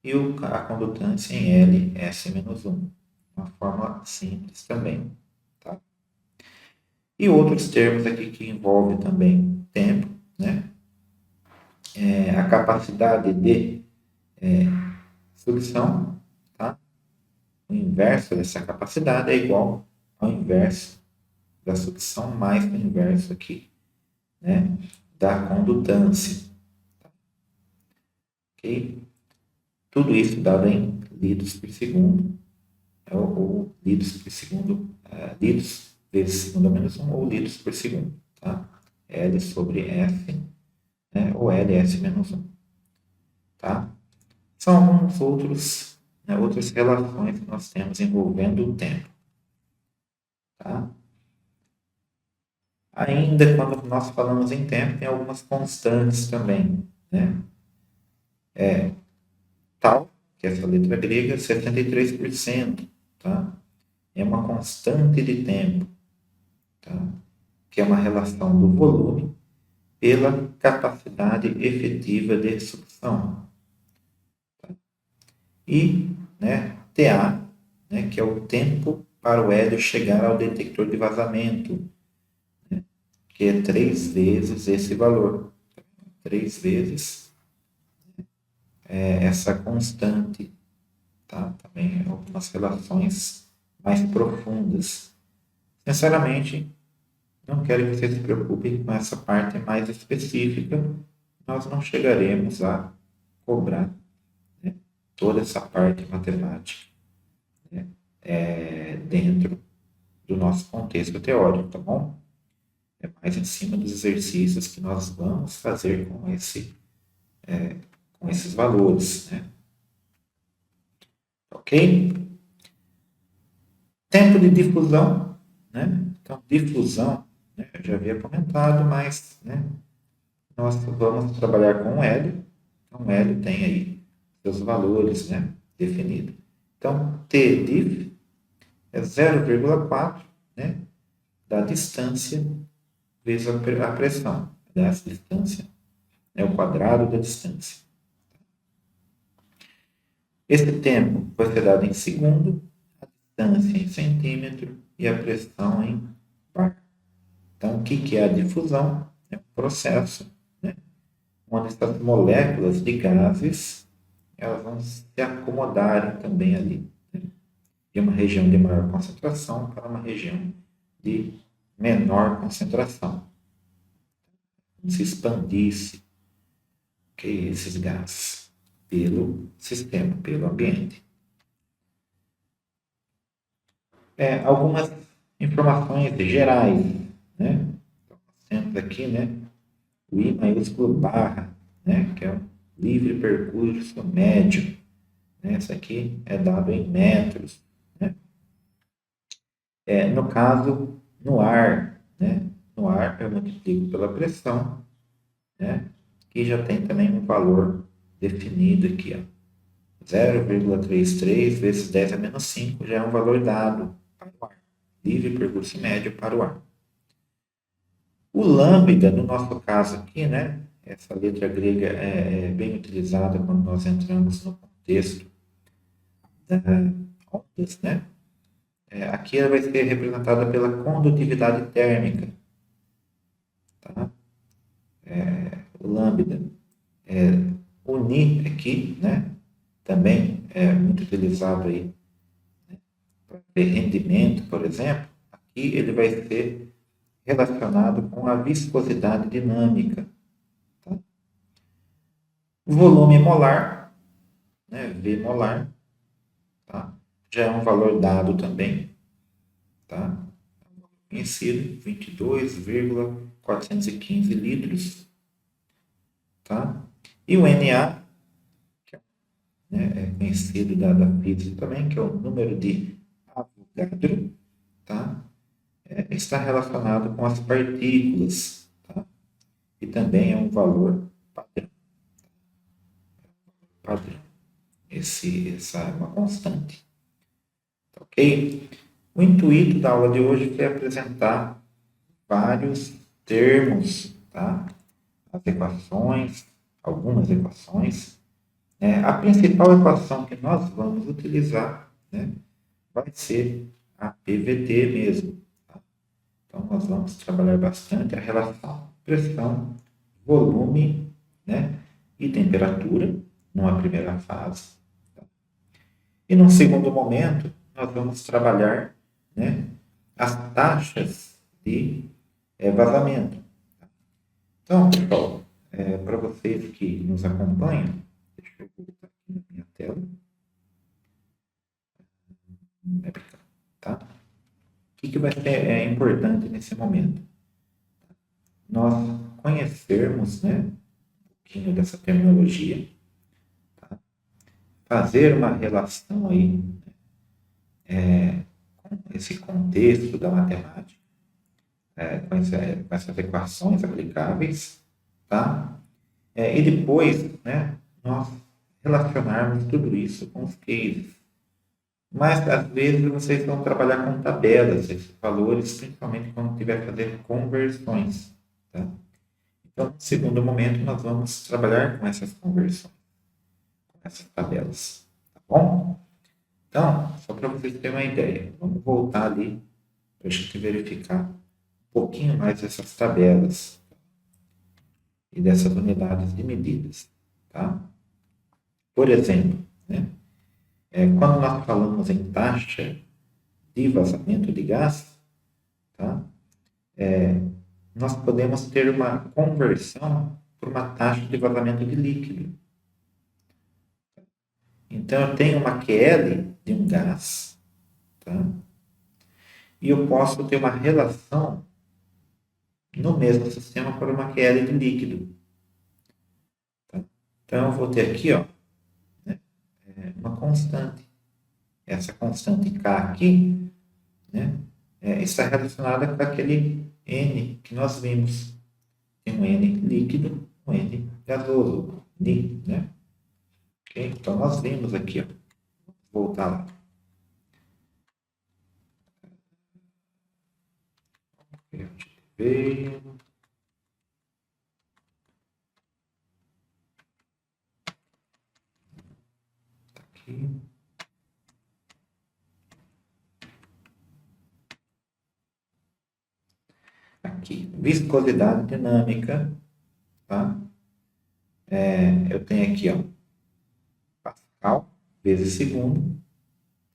A: e a condutância em LS-1. uma forma simples também, tá? E outros termos aqui que envolvem também tempo, né? A capacidade de sucção, tá? O inverso dessa capacidade é igual ao inverso da sucção mais o inverso aqui, né? Da condutância, ok? Tudo isso dado em litros por segundo, ou litros por segundo, litros vezes segundo a menos 1, ou litros por segundo, tá? L sobre F, né? Ou LS menos 1, tá? São alguns outros, né, outras relações que nós temos envolvendo o tempo, tá? Ainda quando nós falamos em tempo, tem algumas constantes também, né? Tal, que é essa letra grega, 73%, tá? É uma constante de tempo, tá? Que é uma relação do volume pela capacidade efetiva de sucção. Tá? E, né, TA, né, que é o tempo para o hélio chegar ao detector de vazamento, né, que é 3 vezes esse valor. 3 vezes essa constante. Tá? Também algumas relações mais profundas. Sinceramente, não quero que vocês se preocupem com essa parte mais específica. Nós não chegaremos a cobrar, né, toda essa parte matemática, né, dentro do nosso contexto teórico, tá bom? É mais em cima dos exercícios que nós vamos fazer com esses valores, né? Ok? Tempo de difusão, né? Então, difusão, né, eu já havia comentado, mas, né, nós vamos trabalhar com L. Então, L tem aí seus valores, né, definidos. Então, T diff é 0,4, né, da distância vezes a pressão. Aliás, distância é o quadrado da distância. Esse tempo vai ser dado em segundo, a distância em centímetro e a pressão em bar. Então, o que é a difusão? É um processo, né, onde essas moléculas de gases elas vão se acomodarem também ali, né, de uma região de maior concentração para uma região de menor concentração. Se expandisse, okay, esses gases pelo sistema, pelo ambiente. Algumas informações gerais, né? Então, temos aqui, né, o I maiúsculo barra, né, que é o livre percurso médio. Né? Isso aqui é dado em metros. Né? No caso, no ar, né? No ar eu multiplico pela pressão, né? Que já tem também um valor definido aqui, ó. 0,33 vezes 10 a menos 5 já é um valor dado para o ar. Livre percurso médio para o ar. O lambda, no nosso caso aqui, né? Essa letra grega é bem utilizada quando nós entramos no contexto das ondas, né? Aqui ela vai ser representada pela condutividade térmica. Tá? O lambda. O Ni aqui, né? Também é muito utilizado aí, né, para ver rendimento, por exemplo. Aqui ele vai ser relacionado com a viscosidade dinâmica. Tá? Volume molar, né? V molar, tá? Já é um valor dado também, tá? Conhecido, 22,415 litros, tá? E o Na, que é conhecido da física também, que é o número de Avogadro, tá? Está relacionado com as partículas, tá? E também é um valor padrão. Essa é uma constante. Ok? O intuito da aula de hoje foi apresentar vários termos, tá? As equações, algumas equações. A principal equação que nós vamos utilizar, né, vai ser a PVT mesmo. Tá? Então, nós vamos trabalhar bastante a relação pressão, volume, né, e temperatura, numa primeira fase. Tá? E num segundo momento, nós vamos trabalhar, né, as taxas de vazamento. Então, pessoal, para vocês que nos acompanham, deixa eu voltar aqui na minha tela. Tá? O que vai ser importante nesse momento? Nós conhecermos, né, um pouquinho dessa terminologia, tá? Fazer uma relação aí com esse contexto da matemática, com essas equações aplicáveis, tá? E depois, né, nós relacionarmos tudo isso com os cases. Mas, às vezes, vocês vão trabalhar com tabelas, esses valores, principalmente quando tiver que fazer conversões. Tá? Então, no segundo momento, nós vamos trabalhar com essas conversões, com essas tabelas. Tá bom? Então, só para vocês terem uma ideia, vamos voltar ali para a gente verificar um pouquinho mais dessas tabelas e dessas unidades de medidas. Tá? Por exemplo, né? Quando nós falamos em taxa de vazamento de gás, tá? Nós podemos ter uma conversão por uma taxa de vazamento de líquido. Então, eu tenho uma QL de um gás, tá? E eu posso ter uma relação no mesmo sistema para uma QL de líquido. Tá? Então, eu vou ter aqui, ó, né, uma constante. Essa constante K aqui, né, está relacionada com aquele N que nós vimos. Tem um N líquido, um N gasoso, Ni, né? Okay? Então, nós vimos aqui, ó. Vou voltar lá. Veio. Tá aqui. Aqui, viscosidade dinâmica, tá? Eu tenho aqui, ó, Pascal vezes segundo,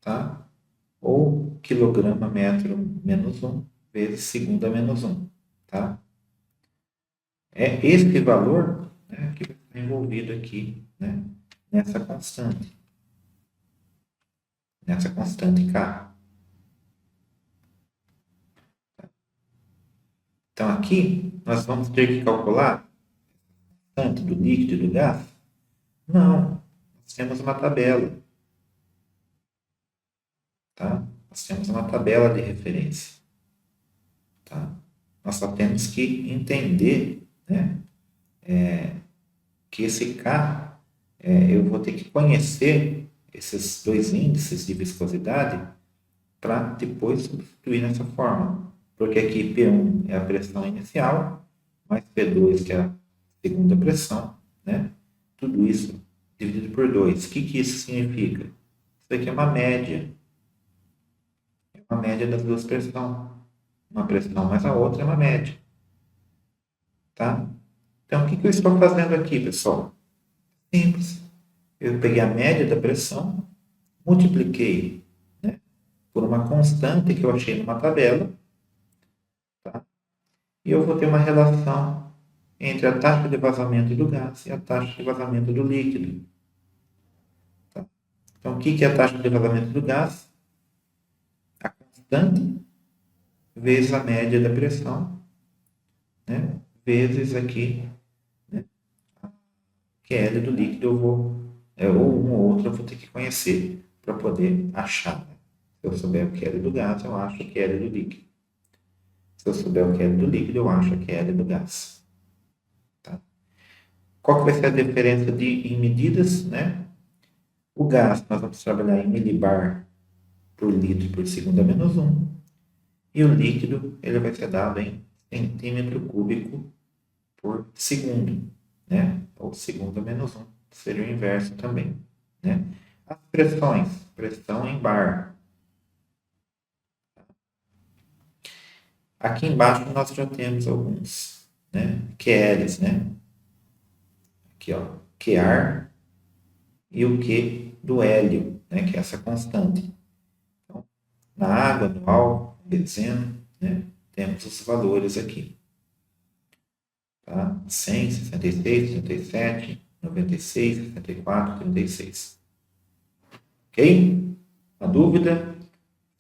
A: tá? Ou quilograma metro menos 1 vezes segunda menos 1, tá? É esse valor, né, que está envolvido aqui, né, nessa constante K. Então, aqui, nós vamos ter que calcular tanto do líquido e do gás? Não, nós temos uma tabela. Tá? Nós temos uma tabela de referência. Tá? Nós só temos que entender, né, que esse K, eu vou ter que conhecer esses dois índices de viscosidade para depois substituir nessa forma. Porque aqui P1 é a pressão inicial, mais P2 que é a segunda pressão, né? Tudo isso dividido por 2. O que isso significa? Isso aqui é uma média. É uma média das duas pressões. Uma pressão mais a outra é uma média. Tá? Então, o que eu estou fazendo aqui, pessoal? Simples. Eu peguei a média da pressão, multipliquei, né, por uma constante que eu achei numa tabela, tá? E eu vou ter uma relação entre a taxa de vazamento do gás e a taxa de vazamento do líquido. Tá? Então, o que é a taxa de vazamento do gás? A constante vezes a média da pressão, né, vezes aqui, né, a QL do líquido, eu vou, ou um ou outro eu vou ter que conhecer para poder achar. Né? Se eu souber o QL do gás, eu acho o QL do líquido. Se eu souber o QL do líquido, eu acho o QL do gás. Tá? Qual que vai ser a diferença em medidas? Né? O gás, nós vamos trabalhar em milibar por litro por segundo a menos 1. E o líquido, ele vai ser dado em centímetro cúbico por segundo. Né? Ou segundo a menos 1. Seria o inverso também. Né? As pressões. Pressão em bar. Aqui embaixo nós já temos alguns, né, QLs, né? Aqui, ó, QR e o Q do hélio, né, que é essa constante. Então, na água, no álcool, no benzeno, né, temos os valores aqui. Tá? 100, 66, 67, 96, 64, 36. Ok? Uma dúvida?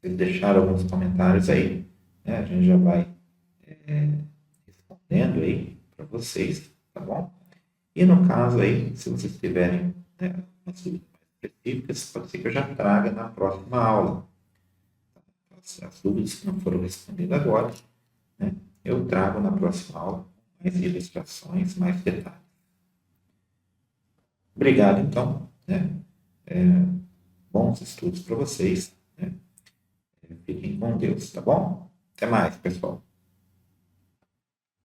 A: Vocês deixaram alguns comentários aí, né? A gente já vai respondendo aí para vocês, tá bom? E no caso aí, se vocês tiverem, né, umas dúvidas mais específicas, pode ser que eu já traga na próxima aula. As dúvidas que não foram respondidas agora, né, eu trago na próxima aula mais ilustrações, mais detalhes. Obrigado, então, né? Bons estudos para vocês, né? Fiquem com Deus, tá bom? Até mais, pessoal.